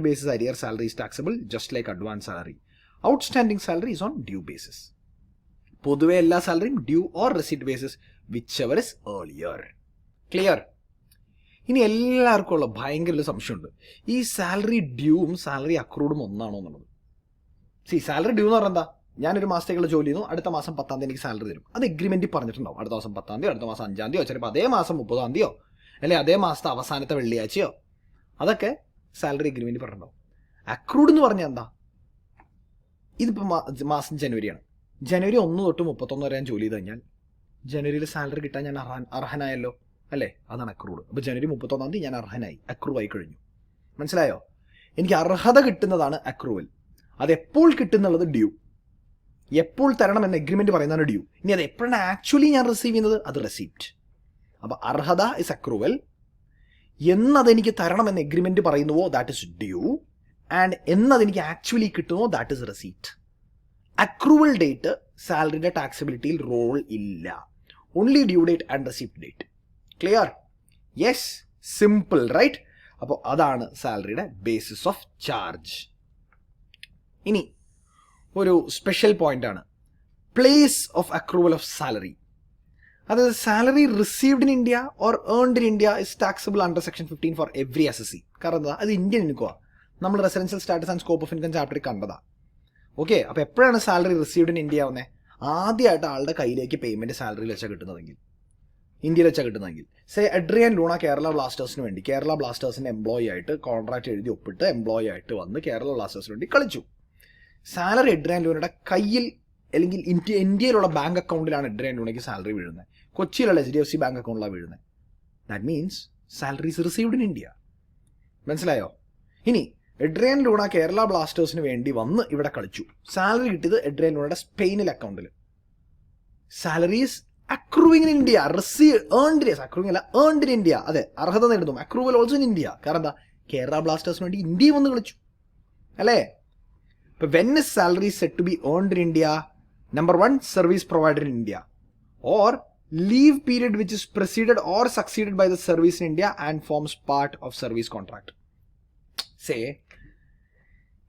basis arrear salary is taxable just like advance salary. Outstanding salary is on due basis. പൊതുവെ എല്ലാ സാലറിയും due or receipt basis which ever is earlier. Clear? ഇനി എല്ലാവർക്കും ഉള്ള ഭയങ്കര ഒരു സംശയമുണ്ട്, ഈ സാലറി ഡ്യൂവും സാലറി അക്രൂഡും ഒന്നാണോ എന്നുള്ളത്. സാലറി ഡ്യൂ എന്ന് പറഞ്ഞാൽ എന്താ, ഞാനൊരു മാസത്തേക്കുള്ള ജോലി ചെയ്യുന്നു, അടുത്ത മാസം 10ാം തീയതി എനിക്ക് സാലറി തരും. അത് എഗ്രിമെൻറ്റിൽ പറഞ്ഞിട്ടുണ്ടാവും, അടുത്ത മാസം 10ാം തീയതി, അടുത്ത മാസം 5ാം തീയതിയോ, ചിലപ്പോൾ അതേ മാസം 30ാം തീയതിയോ, അല്ലെങ്കിൽ അതേ മാസത്തെ അവസാനത്തെ വെള്ളിയാഴ്ചയോ, അതൊക്കെ സാലറി എഗ്രിമെൻറ്റിൽ പറഞ്ഞിട്ടുണ്ടാവും. അക്രൂഡ് എന്ന് പറഞ്ഞാൽ എന്താ, ഇതിപ്പോൾ മാസം ജനുവരിയാണ്, ജനുവരി 1 തൊട്ട് 31 വരെ ഞാൻ ജോലി ചെയ്ത് കഴിഞ്ഞാൽ ജനുവരിയിൽ സാലറി കിട്ടാൻ ഞാൻ അർഹനായല്ലോ അല്ലേ, അതാണ് അക്രൂഡ്. അപ്പോൾ ജനുവരി 31ാം തീയതി ഞാൻ അർഹനായി, അക്രൂവ് ആയി കഴിഞ്ഞു. മനസ്സിലായോ? എനിക്ക് അർഹത കിട്ടുന്നതാണ് അക്രൂവൽ. അതെപ്പോൾ കിട്ടുന്നുള്ളത് ഡ്യൂ. എപ്പോൾ തരണം എന്ന എഗ്രിമെന്റ് പറയുന്നതാണ് ഡ്യൂ. ഇനി അത് എപ്പോഴാണ് ആക്ച്വലി ഞാൻ റിസീവ് ചെയ്യുന്നത്, അത് റെസിപ്റ്റ്. അപ്പോൾ അർഹത ഇസ് അക്രൂവൽ, എന്നതെനിക്ക് തരണം എന്ന എഗ്രിമെന്റ് പറയുന്നുവോ ദാറ്റ് ഇസ് ഡ്യൂ, ആൻഡ് എന്നതെനിക്ക് ആക്ച്വലി കിട്ടുമോ that is receipt. Accrual date സാലറിയുടെ ടാക്സിബിലിറ്റിയിൽ റോൾ ഇല്ല, only due date and receipt date. Clear? Yes, simple right? അപ്പോൾ അതാണ് സാലറിയുടെ ബേസിസ് ഓഫ് ചാർജ്. ഇനി ഒരു സ്പെഷ്യൽ പോയിന്റ് ആണ് place of accrual of salary. അതായത് salary received in India or earned in India is taxable under section 15 for every assessee. കാരണം എന്താ, അത് ഇന്ത്യൻ ഇൻകമാണ്, നമ്മൾ residential status and scope of income ചാപ്റ്ററിൽ കണ്ടതാ. ഓക്കെ, അപ്പോൾ എപ്പോഴാണ് സാലറി റിസീവ്ഡ് ഇൻ ഇന്ത്യ ആവുന്നത്, ആദ്യമായിട്ട് ആളുടെ കയ്യിലേക്ക് പേയ്മെന്റ് സാലറിയിൽ വെച്ചാൽ കിട്ടുന്നതെങ്കിൽ, ഇന്ത്യയിൽ വെച്ചാൽ കിട്ടുന്നതെങ്കിൽ. എഡ്രിയൻ ലൂണ കേരള ബ്ലാസ്റ്റേഴ്സിന് വേണ്ടി കേരള ബ്ലാസ്റ്റേഴ്സിൻ്റെ എംപ്ലോയി ആയിട്ട് കോൺട്രാക്ട് എഴുതി ഒപ്പിട്ട് എംപ്ലോയി ആയിട്ട് വന്ന് കേരള ബ്ലാസ്റ്റേഴ്സിന് വേണ്ടി കളിച്ചു. സാലറി എഡ്രിയൻ ലൂണയുടെ കയ്യിൽ അല്ലെങ്കിൽ ഇന്ത്യയിലുള്ള ബാങ്ക് അക്കൗണ്ടിലാണ് എഡ്രിയൻ ലൂണയ്ക്ക് സാലറി വീഴുന്നത്, കൊച്ചിയിലുള്ള HDFC ബാങ്ക് അക്കൗണ്ടിലാണ് വീഴുന്നത്. That means salary is received in India. മനസ്സിലായോ? ഇനി എഡ്രിയൻ ലൂണ കേരള ബ്ലാസ്റ്റേഴ്സിന് വേണ്ടി വന്ന് ഇവിടെ കളിച്ചു, സാലറി കിട്ടിയത് എഡ്രിയൻ ലൂണയുടെ സ്പെയിനിലെ അക്കൗണ്ടിൽ. സാലറീസ് അക്രൂവിംഗ് ഇൻ ഇന്ത്യ, അക്രൂവിംഗ് അല്ല, ഏൺഡ് ഇൻ ഇന്ത്യ. അതെ, അർഹത നേടുന്നു, അക്രൂവൽ ഓൾസോ ഇൻ ഇന്ത്യ. കാരണം എന്താ, കേരള ബ്ലാസ്റ്റേഴ്സിന് വേണ്ടി ഇന്ത്യയിൽ വന്ന് കളിച്ചു അല്ലേ. ഇപ്പൊ when is salary set to be earned in India? Number 1, service provided in India, or leave period which is proceeded or succeeded by the service in India and forms part of service contract.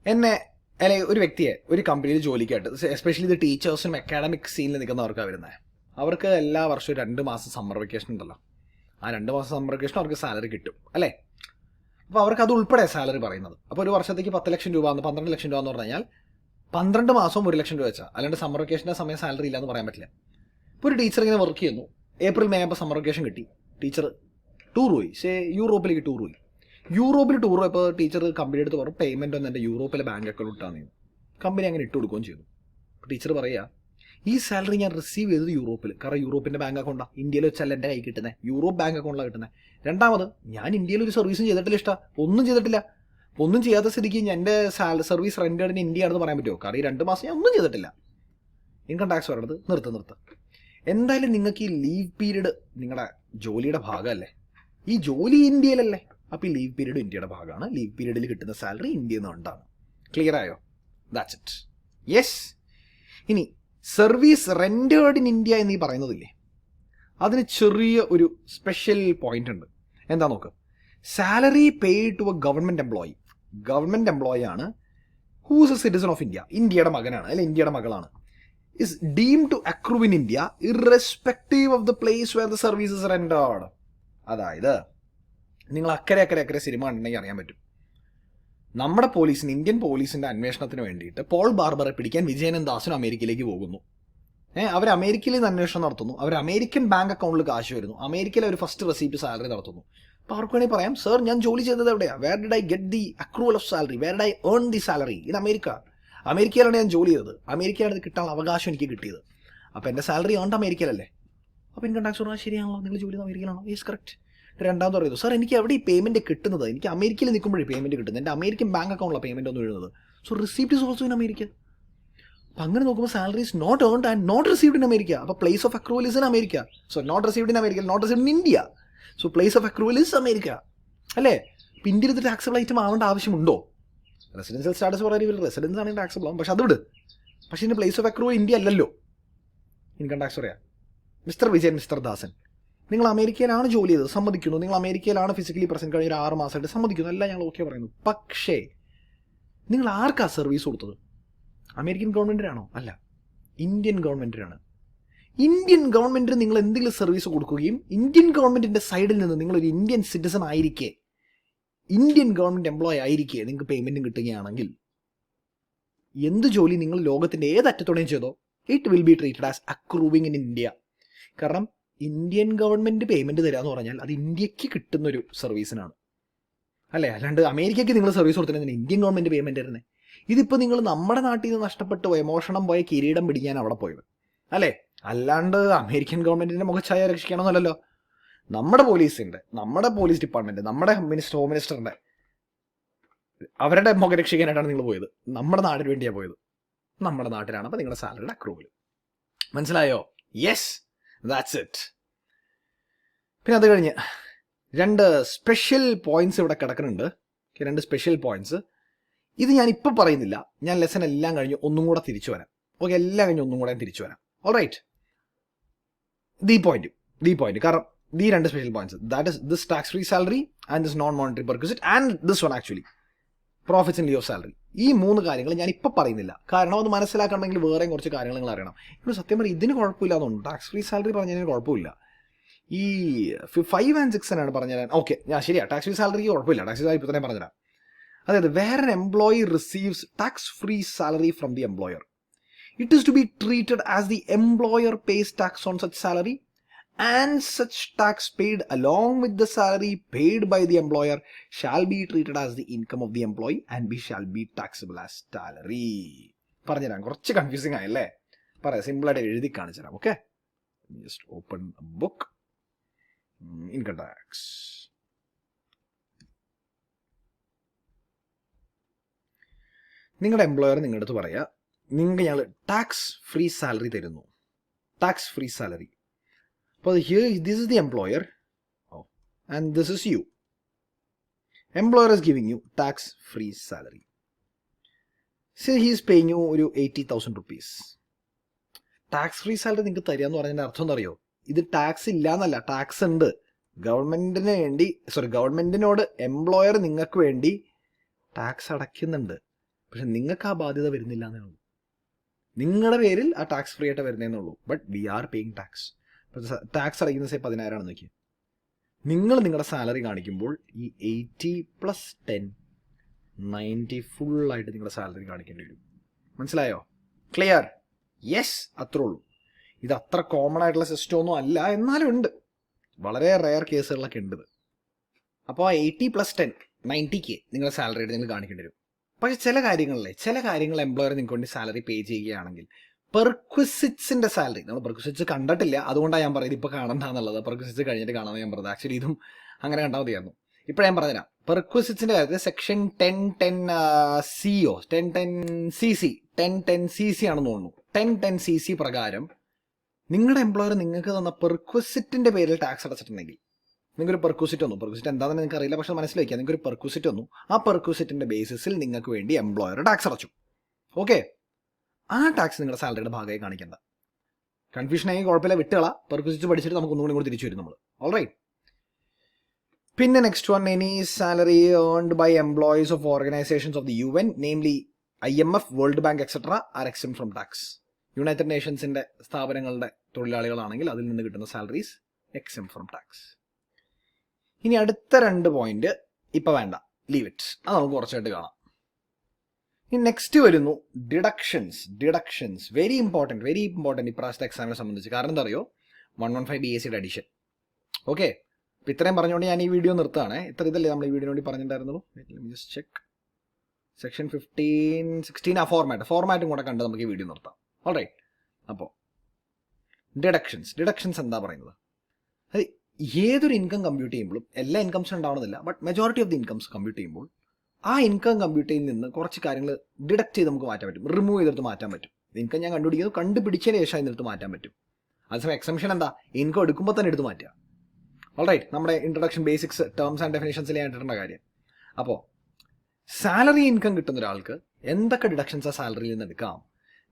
എന്നെ അല്ലെ ഒരു വ്യക്തിയെ ഒരു കമ്പനിയിൽ ജോലിക്കായിട്ട്, especially ഇത് ടീച്ചേഴ്സിനും academic സീനിൽ നിൽക്കുന്നവർക്കാണ് വരുന്നത്. അവർക്ക് എല്ലാ വർഷവും 2 മാസം സമ്മർ വെക്കേഷൻ ഉണ്ടല്ലോ, ആ 2 മാസം സമ്മർ വെക്കേഷൻ അവർക്ക് സാലറി കിട്ടും അല്ലേ. അപ്പോൾ അവർക്ക് അത് ഉൾപ്പെടെ സാലറി പറയുന്നത്. അപ്പോൾ ഒരു വർഷത്തേക്ക് 10 ലക്ഷം രൂപ 12 ലക്ഷം രൂപ എന്ന് പറഞ്ഞു കഴിഞ്ഞാൽ 12 മാസവും 1 ലക്ഷം രൂപ വെച്ചാൽ, അല്ലാണ്ട് സമ്മർ വെക്കേഷൻ്റെ സമയം സാലറി ഇല്ലാന്ന് പറയാൻ പറ്റില്ല. ഇപ്പോൾ ഒരു ടീച്ചർ ഇങ്ങനെ വർക്ക് ചെയ്യുന്നു, ഏപ്രിൽ മെയ് ആകുമ്പോൾ സമ്മർ വെക്കേഷൻ കിട്ടി, ടീച്ചർ ടൂർ പോയി, യൂറോപ്പിലേക്ക് ടൂർ പോയി. യൂറോപ്പിൽ ടൂർ പോയപ്പോൾ ടീച്ചർ കമ്പനി എടുത്ത് പറഞ്ഞു പേയ്മെൻറ്റ് ഒന്ന് എൻ്റെ യൂറോപ്പിലെ ബാങ്ക് അക്കൗണ്ട് ഇട്ടാന്ന്. കമ്പനി അങ്ങനെ ഇട്ട് കൊടുക്കുകയും ചെയ്തു. ടീച്ചർ പറയുക, ഈ സാലറി ഞാൻ റിസീവ് ചെയ്തത് യൂറോപ്പിൽ, കാരണം യൂറോപ്പിൻ്റെ ബാങ്ക് അക്കൗണ്ടാണ്, ഇന്ത്യയിൽ വെച്ചല്ല എൻ്റെ കൈ കിട്ടുന്നത്, യൂറോപ്പ് ബാങ്ക് അക്കൗണ്ടിലാണ് കിട്ടുന്നത്. രണ്ടാമത്, ഞാൻ ഇന്ത്യയിൽ ഒരു സർവീസും ചെയ്തിട്ടില്ല, ഒന്നും ചെയ്തിട്ടില്ല. ഒന്നും ചെയ്യാത്ത സ്ഥിതിക്ക് എൻ്റെ സർവീസ് റെൻറ്റഡിന് ഇന്ത്യയാണെന്ന് പറയാൻ പറ്റുമോ? കാരണം ഈ 2 മാസം ഞാൻ ഒന്നും ചെയ്തിട്ടില്ല. ഇൻകം ടാക്സ് പറയുന്നത് നിർത്തുക. എന്തായാലും നിങ്ങൾക്ക് ഈ ലീവ് പീരീഡ് നിങ്ങളുടെ ജോലിയുടെ ഭാഗമല്ലേ, ഈ ജോലി ഇന്ത്യയിലല്ലേ, അപ്പോൾ ഈ ലീവ് പീരീഡ് ഇന്ത്യയുടെ ഭാഗമാണ്. ലീവ് പീരീഡിൽ കിട്ടുന്ന സാലറി ഇന്ത്യയിൽ നിന്നുണ്ടാണ്. ക്ലിയർ ആയോ? That's it. യെസ്. ഇനി സർവീസ് റെൻറ്റേർഡ് ഇൻ ഇന്ത്യ എന്നീ പറയുന്നതില്ലേ, അതിന് ചെറിയ ഒരു സ്പെഷ്യൽ പോയിന്റ് ഉണ്ട്. എന്താ നോക്ക്, salary paid to a government employee ആണ്, whose a citizen of India, ഇന്ത്യയുടെ മകനാണ് അല്ലെങ്കിൽ ഇന്ത്യയുടെ മകളാണ്, is deemed to accrue in India irrespective of the place where the service is rendered. അതായത് നിങ്ങൾ അക്കരെ സിനിമ കണ്ടിട്ടുണ്ടെങ്കിൽ അറിയാൻ പറ്റും, നമ്മുടെ പോലീസിന്, ഇന്ത്യൻ പോലീസിൻ്റെ അന്വേഷണത്തിന് വേണ്ടിയിട്ട് പോൾ ബാർബറെ പിടിക്കാൻ വിജയനും ദാസും അമേരിക്കയിലേക്ക് പോകുന്നു. അവർ അമേരിക്കയിൽ നിന്ന് അന്വേഷണം നടത്തുന്നു, അവർ അമേരിക്കൻ ബാങ്ക് അക്കൗണ്ടിൽ കാശ് വരുന്നു, അമേരിക്കയിൽ അവർ ഫസ്റ്റ് റെസിപ്റ്റ് സാലറി നടത്തുന്നു. അപ്പോൾ അവർക്ക് വേണമെങ്കിൽ പറയാം, സർ ഞാൻ ജോലി ചെയ്തത് എവിടെയാണ്, where did I get the accrual of salary, where did I earn the salary in America. അമേരിക്കയിലാണ് ഞാൻ ജോലി ചെയ്തത്, അമേരിക്കയിലാണ് ഇത് കിട്ടാനുള്ള അവകാശം എനിക്ക് കിട്ടിയത്, അപ്പോൾ എൻ്റെ സാലറി ഏണ്ട അമേരിക്കയിലല്ലേ. അപ്പോൾ ഇൻകം ടാക്സ് പറഞ്ഞാൽ ശരിയാണല്ലോ, നിങ്ങൾ ജോലി ചെയ്ത് അമേരിക്കയിലാണോ? Yes correct. രണ്ടാമത് പറയുന്നത്, സാർ എനിക്ക് എവിടെ ഈ പേയ്മെൻറ്റ് കിട്ടുന്നത്, എനിക്ക് അമേരിക്കയിൽ നിൽക്കുമ്പോഴേ പേയ്മെൻറ്റ് കിട്ടുന്നത്, എൻ്റെ അമേരിക്കൻ ബാങ്ക് അക്കൗണ്ടിലാണ് പേയ്മെൻറ്റ് ഒന്നും എഴുതുന്നത്, so receipt is also in America. അപ്പം അങ്ങനെ നോക്കുമ്പോൾ salary is not earned and not received in America. അപ്പോൾ place of accrual is in America, so not received in America, not received in India, so place of accrual is America അല്ലേ. അപ്പം ഇന്ത്യയിൽ ഇത് taxable item ആവേണ്ട ആവശ്യമുണ്ടോ? Residential status പറയുന്നത് ഇവർ residence ആണെങ്കിൽ ടാക്സബിൾ ആവും, പക്ഷെ അത് വിട്. പക്ഷേ ഇതിൻ്റെ പ്ലേസ് ഓഫ് അക്രൂവൽ ഇന്ത്യ അല്ലല്ലോ. ഇൻകം ടാക്സ് പറയാം, മിസ്റ്റർ വിജയൻ, മിസ്റ്റർ ദാസൻ, നിങ്ങൾ അമേരിക്കയിലാണ് ജോലി ചെയ്തത്, സമ്മതിക്കുന്നു, നിങ്ങൾ അമേരിക്കയിലാണ് ഫിസിക്കലി പ്രസന്റ് കഴിഞ്ഞ ഒരു 6 മാസമായിട്ട് സമ്മതിക്കുന്നു, എല്ലാം ഞങ്ങൾ ഓക്കെ പറയുന്നു. പക്ഷേ നിങ്ങൾ ആർക്കാ സർവീസ് കൊടുത്തത്? അമേരിക്കൻ ഗവൺമെൻറ്റിനാണോ? അല്ല, ഇന്ത്യൻ ഗവൺമെൻറ്റിനാണ്. ഇന്ത്യൻ ഗവൺമെൻറ്റിന് നിങ്ങൾ എന്തെങ്കിലും സർവീസ് കൊടുക്കുകയും ഇന്ത്യൻ ഗവൺമെൻറ്റിൻ്റെ സൈഡിൽ നിന്ന് നിങ്ങളൊരു ഇന്ത്യൻ സിറ്റിസൺ ആയിരിക്കെ, ഇന്ത്യൻ ഗവൺമെൻറ് എംപ്ലോയി ആയിരിക്കെ നിങ്ങൾക്ക് പേയ്മെൻറ്റും കിട്ടുകയാണെങ്കിൽ എന്ത് ജോലി നിങ്ങൾ ലോകത്തിൻ്റെ ഏതറ്റത്തോടെയും ചെയ്തോ, it will be treated as accruing in India. കാരണം ഇന്ത്യൻ ഗവൺമെൻറ് പേയ്മെൻറ്റ് തരിക എന്ന് പറഞ്ഞാൽ അത് ഇന്ത്യക്ക് കിട്ടുന്നൊരു സർവീസിനാണ് അല്ലേ, അല്ലാണ്ട് അമേരിക്കയ്ക്ക് നിങ്ങൾ സർവീസ് കൊടുത്തിട്ടുണ്ടെങ്കിൽ ഇന്ത്യൻ ഗവൺമെൻറ് പേയ്മെൻറ്റ് തരുന്നത്. ഇതിപ്പോൾ നിങ്ങൾ നമ്മുടെ നാട്ടിൽ നിന്ന് നഷ്ടപ്പെട്ട് പോയ, മോഷണം പോയ കിരീടം പിടിക്കാൻ അവിടെ പോയത് അല്ലേ, അല്ലാണ്ട് അമേരിക്കൻ ഗവൺമെൻറ്റിൻ്റെ മുഖച്ഛായ രക്ഷിക്കണമെന്നല്ലോ. നമ്മുടെ പോലീസ് ഡിപ്പാർട്ട്മെൻറ്റ്, നമ്മുടെ ഹോം മിനിസ്റ്ററിൻ്റെ അവരുടെ മുഖ രക്ഷിക്കാനായിട്ടാണ് നിങ്ങൾ പോയത്, നമ്മുടെ നാടിന് വേണ്ടിയാണ് പോയത്, നമ്മുടെ നാട്ടിലാണ്. അപ്പോൾ നിങ്ങളുടെ സാലറിയുടെ അക്രൂവൽ മനസ്സിലായോ? Yes, that's it. പിന്നെ അത് കഴിഞ്ഞ് 2 സ്പെഷ്യൽ പോയിന്റ്സ് ഇവിടെ കിടക്കുന്നുണ്ട്. 2 സ്പെഷ്യൽ പോയിന്റ്സ്. ഇത് ഞാനിപ്പോൾ പറയുന്നില്ല, ഞാൻ ലെസൺ എല്ലാം കഴിഞ്ഞ് ഒന്നും കൂടെ തിരിച്ചു വരാം. ഓക്കെ, എല്ലാം കഴിഞ്ഞ് ഒന്നും കൂടെ തിരിച്ചു വരാം. ഓൾറൈറ്റ്, ദി പോയിന്റ് കാരണം ഈ 2 special points, that is this tax free salary and this non monetary perquisite and this one actually profits in lieu of salary. ഈ 3 കാര്യങ്ങൾ ഞാൻ ഇപ്പോൾ പറയുന്നില്ല, കാരണം അത് മനസ്സിലാക്കണമെങ്കിൽ വേറെയും കുറച്ച് കാര്യങ്ങൾ നിങ്ങൾ അറിയണം. ഇപ്പോൾ സത്യം പറഞ്ഞാൽ ഇതിന് കുഴപ്പമില്ല തോന്നുന്നു, ടാക്സ് ഫ്രീ സാലറി പറഞ്ഞതിന് കുഴപ്പമില്ല. ഈ 5 and 6 ആണ് പറഞ്ഞുതരാൻ. ഓക്കെ, ഞാൻ ശരിയാ, ടാക്സ് ഫ്രീ സാലറിക്ക് കുഴപ്പമില്ല, ടാക്സ് ഫ്രീ ഇപ്പോൾ തന്നെ പറഞ്ഞുതരാം. അതായത് where an employee receives tax free salary from the employer, it is to be treated as the employer pays tax on such salary, and such tax paid along with the salary paid by the employer shall be treated as the income of the employee and shall be taxable as salary. പറഞ്ഞുതരാം, കുറച്ച് confusing ആയല്ലേ, പറയാം, സിമ്പിളായിട്ട് എഴുതി കാണിച്ചു തരാം. Okay, just open book. Income tax, നിങ്ങളുടെ employer നിങ്ങളുടെ അടുത്ത് പറയാ, നിങ്ങൾക്ക് ഞങ്ങൾ ടാക്സ് ഫ്രീ സാലറി തരുന്നു, ടാക്സ് ഫ്രീ സാലറി. അപ്പോൾ this is the employer, and this is you. Employer is giving you tax free salary. So he is paying you ഒരു 80,000 rupees. Tax free salary നിങ്ങൾക്ക് തരിക എന്ന് പറഞ്ഞതിൻ്റെ അർത്ഥം എന്താ അറിയോ? ഇത് ടാക്സ് ഇല്ല എന്നല്ല, ടാക്സ് ഉണ്ട്. ഗവൺമെൻറ്റിനോട് എംപ്ലോയർ നിങ്ങൾക്ക് വേണ്ടി ടാക്സ് അടയ്ക്കുന്നുണ്ട്, പക്ഷെ നിങ്ങൾക്ക് ആ ബാധ്യത വരുന്നില്ല എന്നേ ഉള്ളൂ. നിങ്ങളുടെ പേരിൽ ആ ടാക്സ് ഫ്രീ ആയിട്ട് വരുന്നതെന്നേ ഉള്ളൂ. But we are paying tax. Tax അടയ്ക്കുന്ന 10,000 ആണെന്ന് നോക്കി, നിങ്ങൾ നിങ്ങളുടെ സാലറി കാണിക്കുമ്പോൾ ഈ 80 + 10 90 ഫുള്ളായിട്ട് നിങ്ങളുടെ സാലറി കാണിക്കേണ്ടി വരും. മനസ്സിലായോ? ക്ലിയർ? യെസ്, അത്രേ ഉള്ളൂ. ഇത് അത്ര കോമൺ ആയിട്ടുള്ള സിസ്റ്റം ഒന്നും അല്ല, എന്നാലും ഉണ്ട്, വളരെ റെയർ കേസുകളൊക്കെ ഉണ്ട്. അപ്പോൾ 80+10 90K നിങ്ങളുടെ സാലറി ആയിട്ട് നിങ്ങൾ കാണിക്കേണ്ടി വരും. പക്ഷേ ചില കാര്യങ്ങൾ എംപ്ലോയർ നിങ്ങൾക്ക് വേണ്ടി സാലറി പേ ചെയ്യുകയാണെങ്കിൽ പെർക്വിസിറ്റ്സിന്റെ സാലറി, നമ്മൾ പെർക്വിസിറ്റ്സ് കണ്ടിട്ടില്ല, അതുകൊണ്ടാണ് ഞാൻ പറയുന്നത് ഇപ്പോൾ കാണണ്ടെന്നുള്ളത്. പെർക്വിസിറ്റ്സ് കഴിഞ്ഞിട്ട് കാണാമെന്ന് ഞാൻ പറഞ്ഞത്. ആക്ച്വലി ഇതും അങ്ങനെ കണ്ടാൽ മതിയായിരുന്നു. ഇപ്പോഴാണ് ഞാൻ പറഞ്ഞുതരാം. പെർക്വിസിറ്റ്സിന്റെ കാര്യത്തിൽ സെക്ഷൻ 1010 1010CC ആണെന്ന് തോന്നുന്നു. 1010CC പ്രകാരം നിങ്ങളുടെ എംപ്ലോയർ നിങ്ങൾക്ക് തന്ന പെർക്വിസിറ്റിന്റെ പേരിൽ ടാക്സ് അടച്ചിട്ടുണ്ടെങ്കിൽ, നിങ്ങൾക്കൊരു പെർക്വിസിറ്റ് വന്നു, പെർക്വിസിറ്റ് എന്താണെന്ന് നിങ്ങൾക്ക് അറിയില്ല, പക്ഷെ മനസ്സിൽ വയ്ക്കുക, നിങ്ങൾക്കൊരു പെർക്വിസിറ്റ് വന്നു, ആ പെർക്വിസിറ്റിന്റെ ബേസിസിൽ നിങ്ങൾക്ക് വേണ്ടി എംപ്ലോയർ ടാക്സ് അടച്ചു. ഓക്കെ, ആ ടാക്സ് നിങ്ങളുടെ സാലറിയുടെ ഭാഗമായി കാണിക്കേണ്ട. കൺഫ്യൂഷൻ ആയി കുഴപ്പമില്ല, വിട്ടുകള, പെർക്വിസിറ്റ് പഠിച്ചിട്ട് നമുക്ക് ഒന്നുകൂടി കൂടി തിരിച്ചു വരും നമ്മൾ. ഓൾറൈറ്റ്. പിന്നെ next one, any salary earned by employees of organisations of the UN, namely IMF, World Bank etcetera, are exempt from tax. United നേഷൻസിന്റെ സ്ഥാപനങ്ങളുടെ തൊഴിലാളികളാണെങ്കിൽ അതിൽ നിന്ന് കിട്ടുന്ന സാലറീസ് എക്സെംപ്റ്റ് ഫ്രം ടാക്സ്. ഇനി അടുത്ത 2 പോയിന്റ് ഇപ്പൊ വേണ്ട, ലീവ് ഇറ്റ്, അത് നമുക്ക് കുറച്ചായിട്ട് കാണാം. ഇനി നെക്സ്റ്റ് വരുന്നു ഡിഡക്ഷൻസ്. വെരി ഇമ്പോർട്ടൻറ്റ് ഇപ്രാവശ്യത്തെ എക്സാമിനെ സംബന്ധിച്ച്. കാരണം എന്താ അറിയോ, 115 BAC അഡീഷൻ. ഓക്കെ, അപ്പം ഇത്രയും പറഞ്ഞുകൊണ്ട് ഞാൻ ഈ വീഡിയോ നിർത്തുകയാണ്. ഇത്ര ഇതല്ലേ നമ്മൾ ഈ വീഡിയോ വേണ്ടി പറഞ്ഞിട്ടുണ്ടായിരുന്നുള്ളൂ. ജസ്റ്റ് ചെക്ക് സെക്ഷൻ 15, 16 ആ ഫോർമാറ്റും കൂടെ കണ്ട് നമുക്ക് ഈ വീഡിയോ നിർത്താം. ഓൾറൈറ്റ്. അപ്പോൾ ഡിഡക്ഷൻസ് എന്താ പറയുന്നത്? അത് ഏതൊരു ഇൻകം കമ്പ്യൂട്ട് ചെയ്യുമ്പോഴും, എല്ലാ ഇൻകംസും ഉണ്ടാവണമെന്നില്ല, but majority of the incomes compute ചെയ്യുമ്പോൾ ആ ഇൻകം കമ്പ്യൂട്ടിൽ നിന്ന് കുറച്ച് കാര്യങ്ങൾ ഡിഡക്ട് ചെയ്ത് നമുക്ക് മാറ്റാൻ പറ്റും, റിമൂവ് ചെയ്തെടുത്ത് മാറ്റാൻ പറ്റും. ഇൻകം ഞാൻ കണ്ടുപിടിച്ചതിന് ശേഷം അതിനെടുത്ത് മാറ്റാൻ പറ്റും. അതേസമയം എക്സംഷൻ എന്താ, ഇൻകം എടുക്കുമ്പോൾ തന്നെ എടുത്ത് മാറ്റുക. ഓൾറൈറ്റ്, നമ്മുടെ ഇൻട്രൊഡക്ഷൻ ബേസിക്സ് ടേംസ് ആൻഡ് ഡെഫിനേഷൻസിൽ ഞാൻ ഇട്ടിട്ടുള്ള കാര്യം. അപ്പോൾ സാലറി ഇൻകം കിട്ടുന്ന ഒരാൾക്ക് എന്തൊക്കെ ഡിഡക്ഷൻസ് ആ സാലറിയിൽ നിന്ന് എടുക്കാം?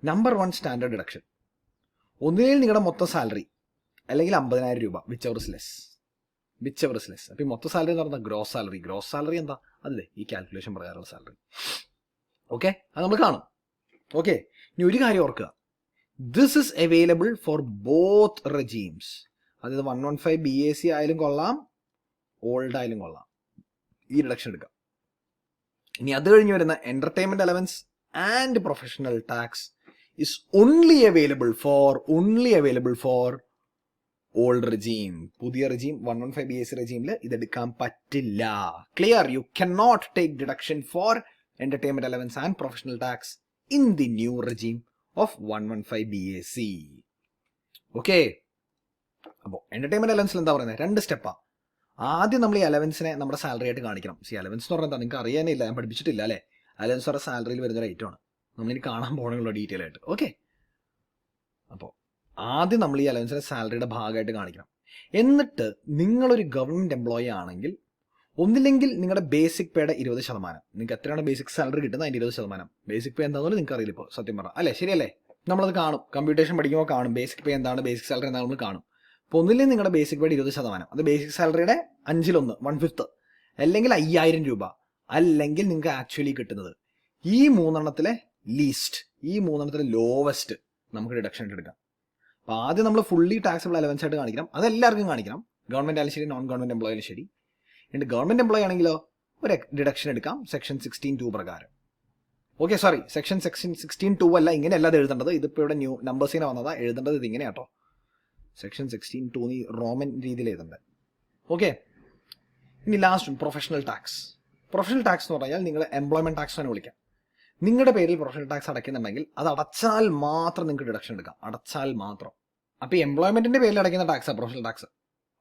Number 1, standard deduction. ഒന്നുകിൽ നിങ്ങളുടെ മൊത്തം സാലറി അല്ലെങ്കിൽ 50,000 രൂപ, വിച്ച് എവർ ഇസ് ലെസ്. അപ്പോൾ ഈ മൊത്തം സാലറി എന്ന് പറഞ്ഞാൽ ഗ്രോസ് സാലറി എന്താ, അതല്ലേ ഈ കാൽക്കുലേഷൻ പ്രകാരമുള്ള സാലറി. ഓക്കെ, അത് നമ്മൾ കാണും. ഓക്കെ, ഇനി ഒരു കാര്യം ഓർക്കുക, this is available for both regimes. അതായത് 115 BAC ആയാലും കൊള്ളാം, ഓൾഡ് ആയാലും കൊള്ളാം, ഈ ഡിഡക്ഷൻ എടുക്കാം. ഇനി അത് കഴിഞ്ഞ് വരുന്ന entertainment allowance and professional tax is only available for old regime. പുതിയ റെജീം 115 BAC റെജീമിൽ ഇതെടുക്കാൻ പറ്റില്ല. Clear? You can not take deduction for entertainment allowance and professional tax in the new regime of 115 BAC. Okay, അപ്പോൾ entertainment അലവൻസിൽ എന്താ പറയുന്നത്? 2 സ്റ്റെപ്പാണ്. ആദ്യം നമ്മൾ ഈ അലവൻസിനെ നമ്മുടെ സാലറി ആയിട്ട് കാണിക്കണം. അലവൻസ് എന്ന് പറഞ്ഞാൽ എന്താ, നിങ്ങൾക്ക് അറിയാനില്ല, ഞാൻ പഠിപ്പിച്ചിട്ടില്ല അല്ലേ. അലവൻസ് പറഞ്ഞ സാലറിയിൽ വരുന്ന ഒരു ഐറ്റമാണ്, നമ്മളിനി കാണാൻ പോകണമെന്നുള്ള ഡീറ്റെയിൽ ആയിട്ട്. ഓക്കെ, അപ്പോൾ ആദ്യം നമ്മൾ ഈ അലവൻസിനെ സാലറിയുടെ ഭാഗമായിട്ട് കാണിക്കണം. എന്നിട്ട് നിങ്ങളൊരു ഗവൺമെൻറ് എംപ്ലോയി ആണെങ്കിൽ ഒന്നില്ലെങ്കിൽ നിങ്ങളുടെ ബേസിക് പേയുടെ 20%, നിങ്ങൾക്ക് എത്രയാണ് ബേസിക് സാലറി കിട്ടുന്നത് അതിൻ്റെ 20%. ബേസിക് പേ എന്താണെന്ന് നിങ്ങൾക്ക് അറിയില്ല ഇപ്പോൾ, സത്യം പറഞ്ഞാൽ അല്ലേ, ശരിയല്ലേ? നമ്മളത് കാണും, കമ്പ്യൂട്ടേഷൻ പഠിക്കുമ്പോൾ കാണും, ബേസിക് പേ എന്താണ്, ബേസിക് സാലറി എന്താണ് നമ്മൾ കാണും. അപ്പോൾ ഒന്നില്ലെങ്കിൽ നിങ്ങളുടെ ബേസിക് പേയുടെ 20%, അത് ബേസിക് സാലറിയുടെ 1/5, 1/5, അല്ലെങ്കിൽ 5,000 രൂപ, അല്ലെങ്കിൽ നിങ്ങൾക്ക് ആക്ച്വലി കിട്ടുന്നത് ഈ 3 ലീസ്റ്റ്, ഈ 3 ലോവസ്റ്റ് നമുക്ക് ഡിഡക്ഷൻ എടുക്കാം. അപ്പോൾ ആദ്യം നമ്മൾ ഫുള്ളി ടാക്സബിൾ അലവൻസ് ആയിട്ട് കാണിക്കണം, അതെല്ലാവർക്കും കാണിക്കണം, ഗവൺമെൻറ് ആയാലും ശരി, നോൺ ഗവൺമെൻറ് എംപ്ലോയി ആയാലും ശരി. എന്നിട്ട് ഗവൺമെൻറ് എംപ്ലോയി ആണെങ്കിലോ ഒരു ഡിഡക്ഷൻ എടുക്കാം സെക്ഷൻ 16(2) പ്രകാരം. ഓക്കെ, സോറി, സെക്ഷൻ 16(2) അല്ല, ഇങ്ങനെയല്ല അത് എഴുതേണ്ടത്. ഇതിപ്പോൾ ഇവിടെ ന്യൂ നമ്പേഴ്സിനെ വന്നതാ, എഴുതേണ്ടത് ഇതിങ്ങനെ കേട്ടോ, സെക്ഷൻ 16(2) റോമൻ രീതിയിൽ എഴുതേണ്ടത്. ഓക്കെ, ഇനി last professional tax. Professional tax എന്ന് പറഞ്ഞാൽ നിങ്ങൾ എംപ്ലോയ്മെന്റ് ടാക്സ് തന്നെ വിളിക്കാം. നിങ്ങളുടെ പേരിൽ പ്രൊഫഷണൽ ടാക്സ് അടയ്ക്കുന്നുണ്ടെങ്കിൽ അത് അടച്ചാൽ മാത്രം നിങ്ങൾക്ക് ഡിഡക്ഷൻ എടുക്കാം, അടച്ചാൽ മാത്രം. അപ്പോൾ ഈ എംപ്ലോയ്മെന്റിന്റെ പേരിൽ അടയ്ക്കുന്ന ടാക്സാണ് പ്രൊഫഷണൽ ടാക്സ്.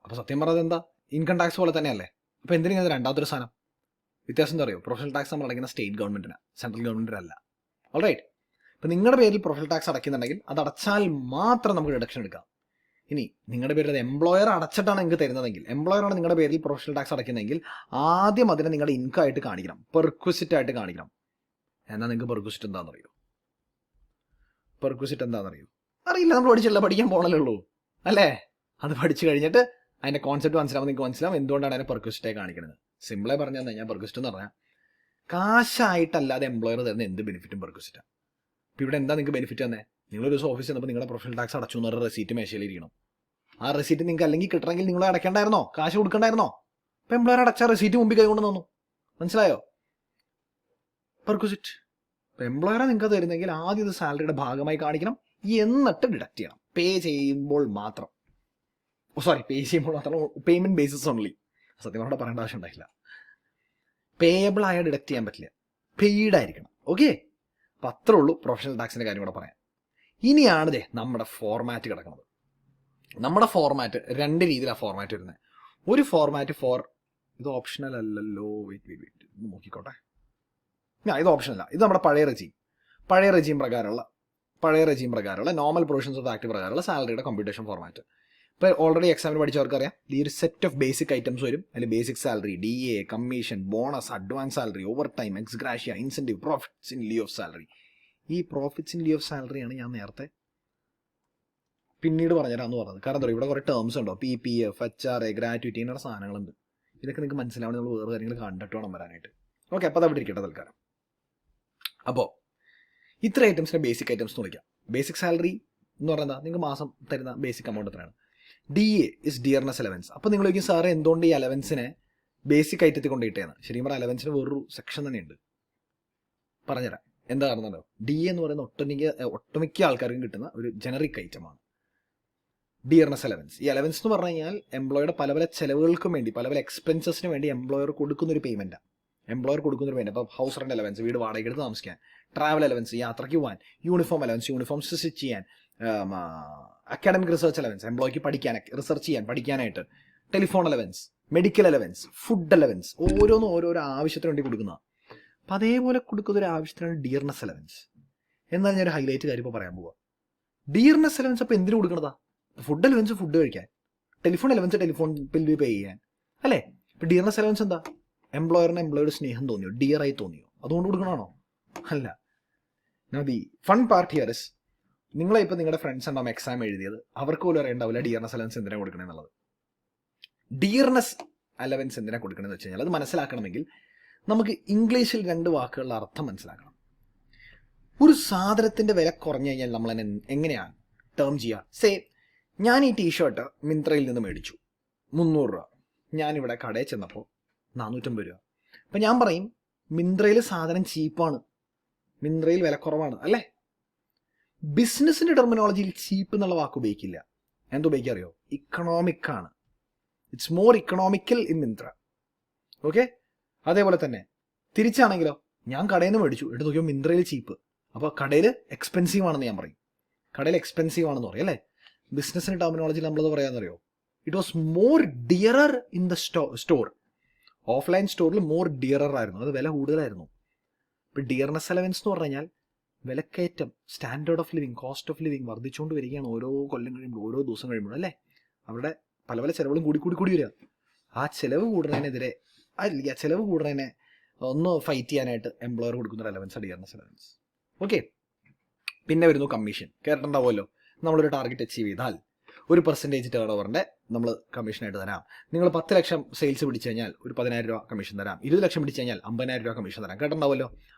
അപ്പോൾ സത്യം പറഞ്ഞത് എന്താ, ഇൻകം ടാക്സ് പോലെ തന്നെയല്ലേ. അപ്പോൾ എന്തിനാണ് രണ്ടാമതൊരു സാധനം? വ്യത്യാസം എന്താ അറിയോ? പ്രൊഫഷണൽ ടാക്സ് നമ്മൾ അടയ്ക്കുന്ന സ്റ്റേറ്റ് ഗവൺമെന്റിന്, സെൻട്രൽ ഗവൺമെന്റിനല്ല. ഓൾറൈറ്റ്, അപ്പോൾ നിങ്ങളുടെ പേരിൽ പ്രൊഫഷണൽ ടാക്സ് അടയ്ക്കുന്നുണ്ടെങ്കിൽ അത് അടച്ചാൽ മാത്രം നമുക്ക് ഡിഡക്ഷൻ എടുക്കാം. ഇനി നിങ്ങളുടെ പേരിൽ എംപ്ലോയർ അടച്ചിട്ടാണ് നിങ്ങൾക്ക് തരുന്നതെങ്കിൽ, എംപ്ലോയറാണ് നിങ്ങളുടെ പേരിൽ പ്രൊഫഷണൽ ടാക്സ് അടയ്ക്കുന്നതെങ്കിൽ ആദ്യം അതിനെ നിങ്ങളുടെ ഇൻകം ആയിട്ട് കാണിക്കണം, പെർക്വിസിറ്റ് ആയിട്ട് കാണിക്കണം. എന്നാൽ നിങ്ങൾക്ക് പെർക്വിസിറ്റ് എന്താണെന്നറിയോ? അറിയില്ല, നമ്മൾ പഠിക്കാൻ പോകണല്ലേ ഉള്ളൂ അല്ലേ. അത് പഠിച്ചു കഴിഞ്ഞിട്ട് അതിന്റെ കോൺസെപ്റ്റ് മനസ്സിലാവും, നിങ്ങൾക്ക് മനസ്സിലാവും എന്തുകൊണ്ടാണ് അതിനെ പെർക്വിസിറ്റായി കാണിക്കുന്നത്. സിമ്പിളായി പറഞ്ഞാൽ ഞാൻ പെർക്വിസിറ്റ് എന്ന് പറഞ്ഞാൽ കാശായിട്ടല്ലാതെ എംപ്ലോയർ തരുന്ന എന്ത് ബെനിഫിറ്റും പെർക്വിസിറ്റാണ്. ഇപ്പോൾ ഇവിടെ എന്താ നിങ്ങൾക്ക് ബെനിഫിറ്റ് തന്നെ? നിങ്ങളൊരു ദിവസം ഓഫീസിൽ ചെന്നപ്പോൾ നിങ്ങളുടെ പ്രൊഫഷണൽ ടാക്സ് അടച്ചു എന്ന് പറഞ്ഞ റെസീറ്റ് മേശയിലിരിക്കണം. ആ റെസീറ്റ് നിങ്ങൾക്ക് അല്ലെങ്കിൽ കിട്ടണമെങ്കിൽ നിങ്ങൾ അടയ്ക്കണ്ടായിരുന്നോ, കാശ് കൊടുക്കണ്ടായിരുന്നോ? അപ്പോൾ എംപ്ലോയർ അടച്ച റെസീറ്റ് മുമ്പിൽ കൈകൊണ്ട് തന്നു, മനസ്സിലായോ? പെർക്വിസിറ്റ്. അപ്പോൾ എംപ്ലോയറെ നിങ്ങൾക്ക് തരുന്നെങ്കിൽ ആദ്യം ഇത് സാലറിയുടെ ഭാഗമായി കാണിക്കണം, എന്നിട്ട് ഡിഡക്ട് ചെയ്യണം. പേ ചെയ്യുമ്പോൾ മാത്രം, പേ ചെയ്യുമ്പോൾ മാത്രം, പേയ്മെൻറ്റ് ബേസിസ് ഓൺലി. സത്യം പറഞ്ഞാൽ പറയേണ്ട ആവശ്യം ഉണ്ടായില്ല. പേയബിൾ ആയ ഡിഡക്ട് ചെയ്യാൻ പറ്റില്ല, പെയ്ഡ് ആയിരിക്കണം. ഓക്കെ, അപ്പം അത്രേ ഉള്ളൂ പ്രൊഫഷണൽ ടാക്സിൻ്റെ കാര്യം കൂടെ പറയാം. ഇനിയാണ് നമ്മുടെ ഫോർമാറ്റ് കിടക്കുന്നത്. നമ്മുടെ ഫോർമാറ്റ് 2 രീതിയിലാണ് ഫോർമാറ്റ് വരുന്നത്. ഒരു ഫോർമാറ്റ് ഇത് ഓപ്ഷണൽ അല്ലല്ലോ, വെയിറ്റ് നോക്കിക്കോട്ടെ. ഇത് ഓപ്ഷനല്ല, ഇത് നമ്മുടെ പഴയ റെജീം പ്രകാരമുള്ള നോർമൽ പ്രൊവിഷൻസ് ഓഫ് ആക്ട് പ്രകാരമുള്ള സാലറിയുടെ കമ്പ്യൂട്ടേഷൻ ഫോർമാറ്റ്. ഇപ്പോൾ ഓൾറെഡി എക്സാമിന് പഠിച്ചവർക്കറിയാം, ഈ ഒരു സെറ്റ് ഓഫ് ബേസിക് ഐറ്റംസ് വരും. അതിൽ basic salary, DA, commission, bonus, advance salary, overtime, ex gratia, incentive, profits in leave of salary. ഈ പ്രോഫിറ്റ്സ് ഇൻ ലീവ് ഓഫ് സാലറിയാണ് ഞാൻ നേരത്തെ പിന്നീട് പറഞ്ഞുതരാമെന്ന് പറഞ്ഞത്. കാരണം എന്താ പറയുക, ഇവിടെ കുറേ ടേംസ് ഉണ്ടോ, PPF, HRA, ഗ്രാറ്റുവിറ്റി, ഇങ്ങനെയുള്ള സാധനങ്ങളുണ്ട്. ഇതൊക്കെ നിങ്ങൾക്ക് മനസ്സിലാവണം, നമ്മൾ വേറെ കാര്യങ്ങൾ കണ്ടിട്ട് വേണം വരാനായിട്ട്. ഓക്കെ, അപ്പോൾ അത് അവിടെ ഇരിക്കട്ടെ തൽക്കാലം. അപ്പോൾ ഇത്ര ഐറ്റംസിനെ ബേസിക് ഐറ്റംസ് എന്ന് വിളിക്കാം. ബേസിക് സാലറി എന്ന് പറഞ്ഞാൽ നിങ്ങൾക്ക് മാസം തരുന്ന ബേസിക് എമൗണ്ട് എത്രയാണ്. DA is dearness allowance. അപ്പോൾ നിങ്ങൾ ചോദിക്കും, സാറ് എന്തുകൊണ്ട് ഈ അലവൻസിനെ ബേസിക് ഐറ്റത്തിൽ കൊണ്ടിട്ടേന്ന്. ശരിക്കും പറഞ്ഞാൽ അലവൻസിന് വേറൊരു സെക്ഷൻ തന്നെയുണ്ട്, പറഞ്ഞുതരാം എന്താ പറഞ്ഞല്ലോ. DA എന്ന് പറയുന്ന ഒട്ടുമിക്ക ആൾക്കാർക്കും കിട്ടുന്ന ഒരു ജനറിക് ഐറ്റമാണ് ഡിയർനെസ് അലവൻസ്. ഈ അലവൻസ് എന്ന് പറഞ്ഞു കഴിഞ്ഞാൽ എംപ്ലോയുടെ പല പല ചെലവുകൾക്കും വേണ്ടി, പല പല എക്സ്പെൻസസിന് വേണ്ടി എംപ്ലോയർ കൊടുക്കുന്നൊരു പേയ്മെൻറ്റാണ്. അപ്പോൾ ഹൗസ് റെന്റ് അലവൻസ്, വീട് വാടക എടുത്ത് താമസിക്കാൻ, ട്രാവൽ അലവൻസ്, യാത്രയ്ക്ക് പോകാൻ, യൂണിഫോം അലവൻസ്, യൂണിഫോംസ് സ്റ്റിച്ച് ചെയ്യാൻ, അക്കാഡമിക് റിസർച്ച് അലവൻസ്, എംപ്ലോയ്ക്ക് റിസർച്ച് ചെയ്യാൻ പഠിക്കാനായിട്ട്, telephone allowance, medical allowance, food allowance, ഓരോന്നും ഓരോരോ ആവശ്യത്തിന് വേണ്ടി കൊടുക്കുന്ന. അപ്പം അതേപോലെ കൊടുക്കുന്ന ഒരു ആവശ്യത്തിനാണ് ഡിയർനെസ് അലവൻസ്. എന്നാൽ ഞാൻ ഒരു ഹൈലൈറ്റ് കാര്യം ഇപ്പോൾ പറയാൻ പോവാം. ഡിയർനെസ് അലവൻസ് അപ്പോൾ എന്തിനു കൊടുക്കണതാ? ഫുഡ് അലവൻസ് ഫുഡ് കഴിക്കാൻ, telephone allowance telephone bill pay ചെയ്യാൻ, അല്ലേ? ഇപ്പം ഡിയർനെസ് അലവൻസ് എന്താ? എംപ്ലോയറുടെ സ്നേഹം തോന്നിയോ, ഡിയറായി തോന്നിയോ, അതുകൊണ്ട് കൊടുക്കണമാണോ? അല്ല. The fun part here is, നിങ്ങളിപ്പോൾ നിങ്ങളുടെ ഫ്രണ്ട്സ് ഉണ്ടാവും എക്സാം എഴുതിയത്, അവർക്ക് പോലും അറിയണ്ടാവില്ല ഡിയർനെസ് അലവൻസ് എന്തിനാണ് കൊടുക്കണമെന്നുള്ളത്. ഡിയർനെസ് അലവൻസ് എന്തിനാണ് കൊടുക്കണമെന്ന് വെച്ച് കഴിഞ്ഞാൽ അത് മനസ്സിലാക്കണമെങ്കിൽ നമുക്ക് ഇംഗ്ലീഷിൽ 2 വാക്കുകളുടെ അർത്ഥം മനസ്സിലാക്കണം. ഒരു സാധനത്തിൻ്റെ വില കുറഞ്ഞു കഴിഞ്ഞാൽ നമ്മൾ എങ്ങനെയാണ് ടേം ചെയ്യുക? സേ, ഞാൻ ഈ ടീഷർട്ട് മിന്ത്രയിൽ നിന്ന് മേടിച്ചു 300 രൂപ. ഞാനിവിടെ കടയിൽ ചെന്നപ്പോൾ 450 രൂപ. അപ്പം ഞാൻ പറയും മിന്ത്രയിൽ സാധനം ചീപ്പാണ്, മിന്ത്രയിൽ വില കുറവാണ്, അല്ലേ? ബിസിനസിൻ്റെ ടെർമിനോളജിയിൽ ചീപ്പ് എന്നുള്ള വാക്ക് ഉപയോഗിക്കില്ല. എന്തുപയോഗിക്കുക അറിയോ? ഇക്കണോമിക് ആണ്. It's more economical in Myntra. Okay, അതേപോലെ തന്നെ തിരിച്ചാണെങ്കിലോ, ഞാൻ കടയിൽ നിന്ന് മേടിച്ചു, എടുത്ത് നോക്കിയോ മിന്ത്രയിൽ ചീപ്പ്, അപ്പോൾ കടയിൽ എക്സ്പെൻസീവ് ആണെന്ന് ഞാൻ പറയും. കടയിൽ എക്സ്പെൻസീവ് ആണെന്ന് പറയും, അല്ലേ? ബിസിനസിൻ്റെ ടെർമിനോളജിയിൽ നമ്മളത് പറയാമെന്നറിയോ? It was more dearer in the store. Offline സ്റ്റോറിൽ മോർ ഡിയറർ ആയിരുന്നു, അത് വില കൂടുതലായിരുന്നു. ഇപ്പോൾ ഡിയർനെസ് അലവൻസ് എന്ന് പറഞ്ഞു കഴിഞ്ഞാൽ വിലക്കയറ്റം, standard of living, cost of living വർദ്ധിച്ചുകൊണ്ട് വരികയാണ് ഓരോ കൊല്ലം കഴിയുമ്പോൾ, ഓരോ ദിവസം കഴിയുമ്പോൾ, അല്ലേ? അവരുടെ പല പല ചിലവുകളും കൂടി വരിക. ആ ചിലവ് കൂടുന്നതിനെതിരെ, അല്ലെങ്കിൽ ആ ചിലവ് കൂടുന്നതിനെ ഒന്ന് ഫൈറ്റ് ചെയ്യാനായിട്ട് എംപ്ലോയർ കൊടുക്കുന്ന അലവൻസ് ഡിയർനെസ് അലവൻസ്. ഓക്കെ, പിന്നെ വരുന്നു കമ്മീഷൻ. കേട്ടിട്ടുണ്ടാവുമല്ലോ, നമ്മളൊരു ടാർഗറ്റ് അച്ചീവ് ചെയ്താൽ 1% ടേൺ ഓവറിൻ്റെ നമ്മൾ കമ്മീഷനായിട്ട് തരാം. നിങ്ങൾ 10 ലക്ഷം സെയിൽസ് പിടിച്ചു കഴിഞ്ഞാൽ ഒരു 10,000 രൂപ കമ്മീഷൻ തരാം. 20 ലക്ഷം പിടിച്ചു കഴിഞ്ഞാൽ 50,000 രൂപ കമ്മീഷൻ തരാം. കേട്ടിട്ടുണ്ടാവുമല്ലോ.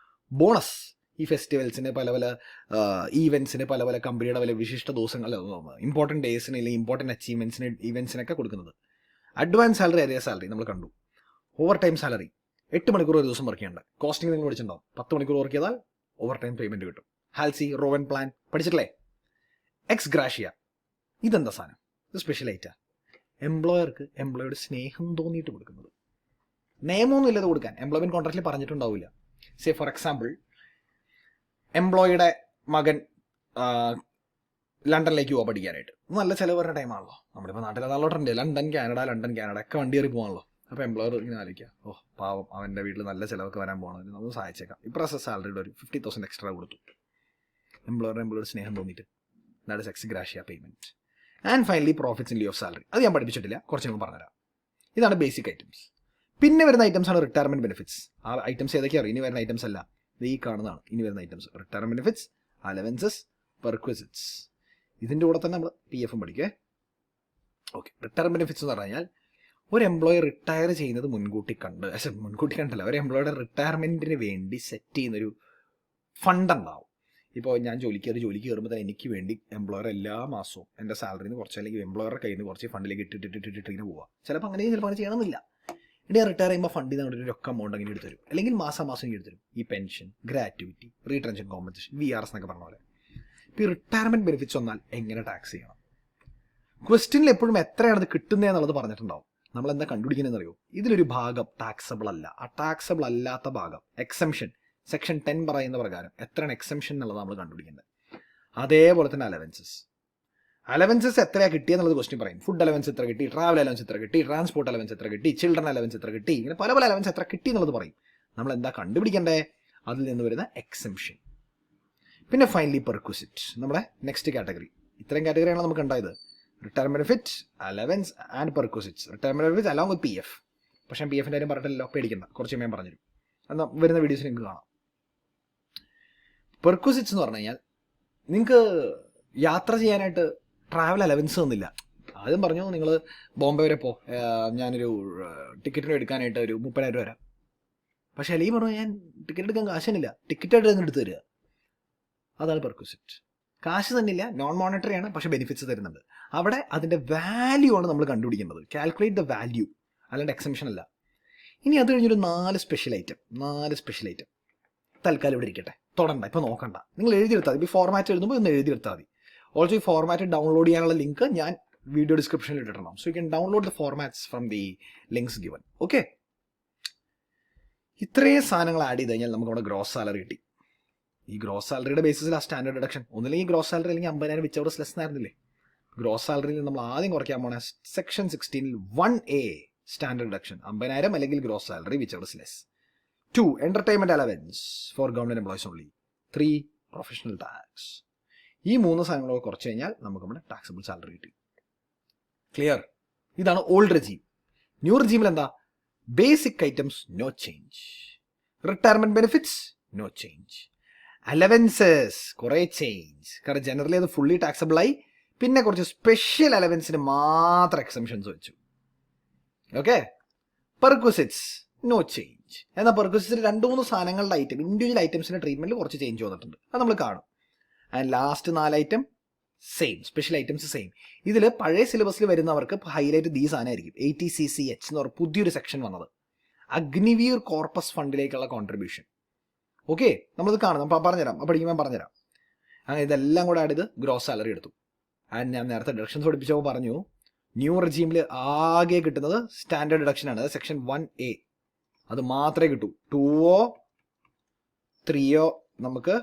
ബോണസ്, ഈ ഫെസ്റ്റിവൽസിന്, പല പല ഈവൻസിന്, പല പല കമ്പനിയുടെ പല വിശിഷ്ട ദിവസങ്ങൾ, ഇമ്പോർട്ടൻറ്റ് ഡേയ്സിന് അല്ലെങ്കിൽ ഇമ്പോർട്ടൻറ്റ് അച്ചീവ്മെൻറ്റ്സിന്, ഇവൻസിനൊക്കെ കൊടുക്കുന്നത്. അഡ്വാൻസ് സാലറി, ഏരിയ സാലറി നമ്മൾ കണ്ടു. ഓവർ ടൈം സാലറി, 8 മണിക്കൂർ ഒരു ദിവസം വർക്ക് ചെയ്യേണ്ട. കോസ്റ്റിംഗ് നിങ്ങൾ പഠിച്ചിട്ടുണ്ടാവും. 10 മണിക്കൂർ വർക്ക് ചെയ്താൽ ഓവർ ടൈം പേയ്മെൻറ്റ് കിട്ടും. ഹാൽസി, റോവൻ പ്ലാൻ പഠിച്ചിട്ടില്ലേ? എക്സ് ഗ്രാഷ്യ, ഇതെന്താ സാധനം? ഇത് സ്പെഷ്യൽ ഐറ്റാ. എംപ്ലോയർക്ക് എംപ്ലോയിയുടെ സ്നേഹം തോന്നിയിട്ട് കൊടുക്കുന്നത്. നിയമമൊന്നും ഇല്ലത് കൊടുക്കാൻ, എംപ്ലോയ്മെൻറ്റ് കോൺട്രാക്റ്റിൽ പറഞ്ഞിട്ടുണ്ടാവില്ല. സേ ഫോർ എക്സാമ്പിൾ, എംപ്ലോയിയുടെ മകൻ ലണ്ടനിലേക്ക് പോകാൻ പഠിക്കാനായിട്ട്. നല്ല ചിലവ് വരുന്ന ടൈമാണല്ലോ. നമ്മളിപ്പോൾ നാട്ടിൽ അതാണല്ലോ ട്രെൻഡ്, ലണ്ടൻ കാനഡ ഒക്കെ വണ്ടി കയറി പോകാണല്ലോ. അപ്പോൾ എംപ്ലോയർ ഇങ്ങനെ ആലോചിക്കുക, പാവം അവൻ്റെ വീട്ടിൽ നല്ല ചിലവൊക്കെ വരാൻ പോകണമെന്ന് നമുക്ക് സഹായിച്ചേക്കാം. ഇപ്രാവശ്യം സാലറിയുടെ ഒരു 50,000 എക്സ്ട്രാ കൊടുത്തു. എംപ്ലോയറുടെ സ്നേഹം തോന്നിയിട്ട്. That is ex gratia payment. And finally profits in leave of salary. അത് ഞാൻ പഠിപ്പിച്ചിട്ടില്ല, കുറച്ച് മുമ്പ് പറഞ്ഞുതരാം. ഇതാണ് ബേസിക് ഐറ്റംസ്. പിന്നെ വരുന്ന ഐറ്റംസ് ആണ് റിട്ടയർമെൻറ്റ് ബെനിഫിറ്റ്സ്. ആ ഐറ്റംസ് ഏതൊക്കെയാണ്? ഇനി വരുന്ന ഐറ്റംസ് അല്ല, ഈ കാണുന്നതാണ് ഇനി വരുന്ന items. Retirement benefits, allowances, perquisites. ഇതിൻ്റെ കൂടെ തന്നെ നമ്മൾ PF പഠിക്കേ. ഓക്കെ, റിട്ടയർമെൻറ്റ് ബെനിഫിറ്റ്സ് എന്ന് പറഞ്ഞു കഴിഞ്ഞാൽ ഒരു എംപ്ലോയി റിട്ടയർ ചെയ്യുന്നത് മുൻകൂട്ടി കണ്ടല്ല, ഒരു എംപ്ലോയിയുടെ റിട്ടയർമെൻറ്റിന് വേണ്ടി സെറ്റ് ചെയ്യുന്നൊരു ഫണ്ട് ഉണ്ടാവും. ഇപ്പോൾ ഞാൻ ജോലിക്ക് കയറുമ്പോൾ തന്നെ എനിക്ക് വേണ്ടി എംപ്ലോയർ എല്ലാ മാസവും എൻ്റെ സാലറിയിൽ നിന്ന് കുറച്ച്, അല്ലെങ്കിൽ എംപ്ലോയറുടെ കയ്യിൽ നിന്ന് കുറച്ച് ഫണ്ടിലേക്ക് ഇട്ടിട്ട് ഇങ്ങനെ പോവുക. ചിലപ്പോൾ അങ്ങനെ ചെയ്യണമെന്നില്ല. ഇനി റിട്ടയർ ചെയ്യുമ്പോൾ ഫണ്ടിൽ നിന്ന് ഒരു ഒക്കെ എമൗണ്ട് അങ്ങനെ എടുത്ത് തരും, അല്ലെങ്കിൽ മാസം എനിക്ക് എടുത്ത് തരും. ഈ പെൻഷൻ, ഗ്രാറ്റുവിറ്റി, റീട്രെൻഷൻ കോമ്പൻസേഷൻ, VRS എന്നൊക്കെ പറഞ്ഞ പോലെ. ഇപ്പോൾ ഈ റിട്ടയർമെൻറ്റ് ബെനിഫിറ്റ്സ് വന്നാൽ എങ്ങനെ ടാക്സ് ചെയ്യണം? ക്വസ്റ്റ്യനിൽ എപ്പോഴും എത്രയാണ് അത് കിട്ടുന്നത് എന്നുള്ളത് പറഞ്ഞിട്ടുണ്ടാവും. നമ്മൾ എന്താ കണ്ടുപിടിക്കുന്നതെന്ന് അറിയോ? ഇതിലൊരു ഭാഗം ടാക്സബിൾ അല്ല. ആ ടാക്സബിൾ അല്ലാത്ത ഭാഗം എക്സംഷൻ, സെക്ഷൻ 10 പറയുന്ന പ്രകാരം എത്രയാണ് എക്സംഷൻ എന്നുള്ളത് നമ്മൾ കണ്ടുപിടിക്കുന്നത്. അതേപോലെ തന്നെ അലവൻസസ് എത്രയാണ് കിട്ടിയെന്നുള്ളത് ക്വസ്റ്റ്യൻ പറയും. ഫുഡ് അലവൻസ് എത്ര കിട്ടി, ട്രാവൽ അലവൻസ് എത്ര കിട്ടി, ട്രാൻസ്പോർട്ട് അലവൻസ് എത്ര കിട്ടി, ചിൽഡ്രൻ അലവൻസ് എത്ര കിട്ടി, ഇങ്ങനെ പല അലവൻസ് എത്ര കിട്ടി എന്നുള്ളത് പറയും. നമ്മൾ എന്താ കണ്ടുപിടിക്കണ്ടേ? അതിൽ നിന്ന് വരുന്ന എക്സംഷൻ. പിന്നെ ഫൈനലി പെർക്വിസിറ്റ്, നമ്മുടെ നെക്സ്റ്റ് കാറ്റഗറി. ഇത്രയും കാറ്റഗറിയാണ് നമുക്ക് ഉണ്ടായത്: retirement benefit, allowance and perquisites. Retirement benefit along with PF. പക്ഷേ PF-ൻ്റെ കാര്യം പറഞ്ഞിട്ടല്ലോ, പേടിക്കണ്ട, കുറച്ച് ഞാൻ പറഞ്ഞുതരും. എന്നാൽ വരുന്ന വീഡിയോസ് നിങ്ങൾക്ക് കാണാം. പെർക്വിസിറ്റ്സ് എന്ന് പറഞ്ഞു കഴിഞ്ഞാൽ നിങ്ങൾക്ക് യാത്ര ചെയ്യാനായിട്ട് ട്രാവൽ അലവൻസ് ഒന്നുമില്ല. ആദ്യം പറഞ്ഞു നിങ്ങൾ ബോംബെ വരെ ഞാനൊരു ടിക്കറ്റിന് എടുക്കാനായിട്ട് ഒരു 30,000 രൂപ വരാം. പക്ഷേ അല്ലെങ്കിൽ പറഞ്ഞു ഞാൻ ടിക്കറ്റ് എടുക്കാൻ കാശിനില്ല, ടിക്കറ്റായിട്ട് തന്നെ എടുത്ത് തരിക. അതാണ് പെർക്വിസിറ്റ്. കാശ് തന്നില്ല, നോൺ മോണിറ്ററി ആണ്, പക്ഷേ ബെനിഫിറ്റ്സ് തരുന്നുണ്ട്. അവിടെ അതിൻ്റെ വാല്യൂ ആണ് നമ്മൾ കണ്ടുപിടിക്കേണ്ടത്. കാൽക്കുലേറ്റ് ദ വാല്യൂ, അല്ലാണ്ട് എക്സംഷൻ അല്ല. ഇനി അത് കഴിഞ്ഞൊരു 4 സ്പെഷ്യൽ ഐറ്റം തൽക്കാലം ഇവിടെ ഇരിക്കട്ടെ, തൊടണ്ട, ഇപ്പോൾ നോക്കണ്ട. നിങ്ങൾ എഴുതിയെടുത്താൽ മതി. ഇപ്പോൾ ഫോർമാറ്റ് എഴുതുമ്പോൾ ഒന്ന് എഴുതിയെടുത്താൽ മതി. ഓൾസോ ഈ ഫോർമാറ്റ് ഡൗൺലോഡ് ചെയ്യാനുള്ള ലിങ്ക് ഞാൻ വീഡിയോ ഡിസ്ക്രിപ്ഷനിൽ ഇട്ടിട്ടുണ്ടാവും. So you can download the formats from the links given. Okay, ഇത്രയും സാധനങ്ങൾ ആഡ് ചെയ്ത് കഴിഞ്ഞാൽ നമുക്ക് അവിടെ ഗ്രോസ് സാലറി കിട്ടി. ഈ ഗ്രോസ് സാലറിയുടെ ബേസിസിൽ ആ സ്റ്റാൻഡേർഡ് ഡിഡക്ഷൻ ഒന്നില്ലെങ്കിൽ ഗ്രോസ് സാലറി അല്ലെങ്കിൽ 50,000 വിച്ച് ഔട്ട് ലെസ് ആയിരുന്നില്ലേ? ഗ്രോസ് സാലറിയിൽ നമ്മൾ ആദ്യം കുറയ്ക്കാൻ പോണ സെക്ഷൻ 16 1A സ്റ്റാൻഡേർഡ് ഡിഡക്ഷൻ 50,000 അല്ലെങ്കിൽ gross salary which out less. 2 entertainment allowance for government employees only. 3 professional tax. ഈ 3 സാധനങ്ങളൊക്കെ കുറച്ച് കഴിഞ്ഞാൽ നമുക്ക് നമ്മുടെ ടാക്സബിൾ സാലറി കിട്ടി. ക്ലിയർ? ഇതാണ് ഓൾഡ് റെജീം. ന്യൂ റെജീമിൽ എന്താ? Basic items no change, retirement benefits no change, allowances കുറേ ചേഞ്ച്, കാരണം ജനറലി അത് ഫുള്ളി ടാക്സബിൾ ആയി. പിന്നെ കുറച്ച് സ്പെഷ്യൽ അലവൻസിന് മാത്രം എക്സംഷൻസ് വെച്ചു. Okay, perquisites no change. എന്നാൽ പെർക്വിസിറ്റ്സിൽ 2-3 സാധനങ്ങളുടെ ഐറ്റം, ഇൻഡിവിജ്വൽ ഐറ്റംസിന്റെ ട്രീറ്റ്മെന്റിൽ കുറച്ച് ചേഞ്ച് വന്നിട്ടുണ്ട്. അത് നമ്മൾ കാണും. And last 4 item same, special items same. ഇതിൽ പഴയ സിലബസിൽ വരുന്നവർക്ക് ഹൈലൈറ്റ് ഈ സാധനമായിരിക്കും. 80CCH എന്ന് പറഞ്ഞ പുതിയൊരു സെക്ഷൻ വന്നത്, അഗ്നിവീർ കോർപ്പസ് ഫണ്ടിലേക്കുള്ള കോൺട്രിബ്യൂഷൻ. ഓക്കെ, നമ്മളത് കാണും, പറഞ്ഞുതരാം, പഠിക്കുമ്പോൾ പറഞ്ഞുതരാം. അങ്ങനെ ഇതെല്ലാം കൂടെ ആഡ് ചെയ്ത് ഗ്രോസ് സാലറി എടുത്തു. ആൻഡ് ഞാൻ നേരത്തെ ഡിഡക്ഷൻസ് പഠിപ്പിച്ചപ്പോൾ പറഞ്ഞു, ന്യൂ റെജീമിൽ ആകെ കിട്ടുന്നത് സ്റ്റാൻഡേർഡ് ഡിഡക്ഷനാണ്, സെക്ഷൻ 1A. അത് മാത്രമേ കിട്ടൂ. 2ഓ 3ഓ നമുക്ക്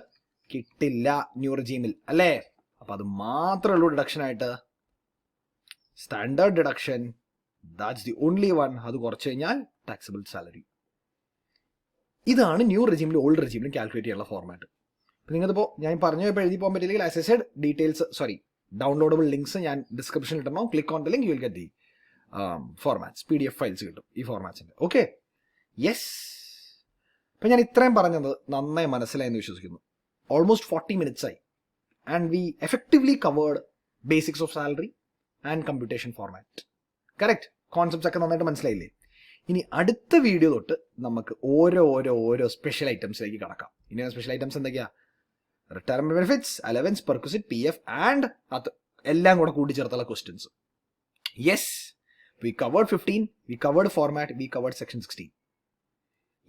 കിട്ടില്ല ന്യൂ റെജീമിൽ, അല്ലേ? അപ്പം അത് മാത്രമേ ഉള്ളൂ ഡിഡക്ഷനായിട്ട്. Standard deduction, that's the only one. അത് കുറച്ച് കഴിഞ്ഞാൽ ടാക്സബിൾ സാലറി. ഇതാണ് ന്യൂ റെജീമിലും ഓൾഡ് റെജീമിലും കാൽക്കുലേറ്റ് ചെയ്യാനുള്ള ഫോർമാറ്റ്. അപ്പം നിങ്ങളിപ്പോൾ ഞാൻ പറഞ്ഞു ഇപ്പോൾ എഴുതി പോകാൻ പറ്റില്ലെങ്കിൽ as a said details downloadable links ഞാൻ ഡിസ്ക്രിപ്ഷനിൽ ഇടണം. Click on the link you will get the formats, PDF files കിട്ടും ഈ ഫോർമാറ്റ്സിൻ്റെ. Okay, yes. അപ്പം ഞാൻ ഇത്രയും പറഞ്ഞത് നന്നായി മനസ്സിലായെന്ന് വിശ്വസിക്കുന്നു. ഓൾമോസ്റ്റ് 40 minutes ആയി. And we effectively covered basics of salary and computation format. Correct concepts ഒക്കെ നന്നായിട്ട് മനസ്സിലായില്ലേ? ഇനി അടുത്ത വീഡിയോ തൊട്ട് നമുക്ക് ഓരോ സ്പെഷ്യൽ ഐറ്റംസിലേക്ക് കടക്കാം. ഇനി സ്പെഷ്യൽ ഐറ്റംസ് എന്തൊക്കെയാ? Retirement benefits, allowance, perquisite, PF and അത് എല്ലാം കൂടെ കൂട്ടിച്ചേർത്തുള്ള questions. Yes, we covered 15, we covered format, we covered section 16.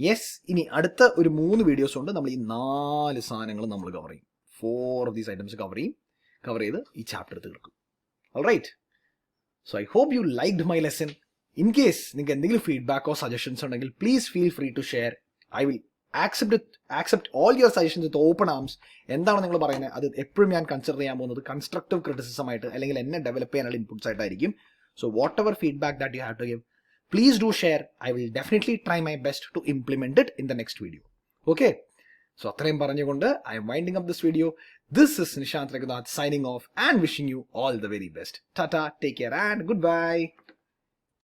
യെസ്, ഇനി അടുത്ത ഒരു 3 വീഡിയോസ് കൊണ്ട് നമ്മൾ ഈ 4 സാധനങ്ങൾ നമ്മൾ കവർ ചെയ്യും. 4 of these items കവർ ചെയ്ത് ഈ ചാപ്റ്റർ തീർക്കും. Alright, so I hope you liked my lesson. In case നിങ്ങൾക്ക് എന്തെങ്കിലും ഫീഡ്ബാക്കോ സജഷൻസ് ഉണ്ടെങ്കിൽ please feel free to share. I will accept all your suggestions with open arms. എന്താണ് നിങ്ങൾ പറയുന്നത് അത് എപ്പോഴും ഞാൻ കൺസിഡർ ചെയ്യാൻ പോകുന്നത് കൺസ്ട്രക്റ്റീവ് ക്രിറ്റിസിസം ആയിട്ട്, അല്ലെങ്കിൽ എന്നെ ഡെവലപ്പ് ചെയ്യാനുള്ള ഇൻപുട്സ് ആയിട്ടായിരിക്കും. So whatever feedback that you have to give, please do share. I will definitely try my best to implement it in the next video. Okay, so അത്രയും പറഞ്ഞുകൊണ്ട് I am winding up this video. This is Nishant Raghunath signing off and wishing you all the very best. Tata, take care and goodbye.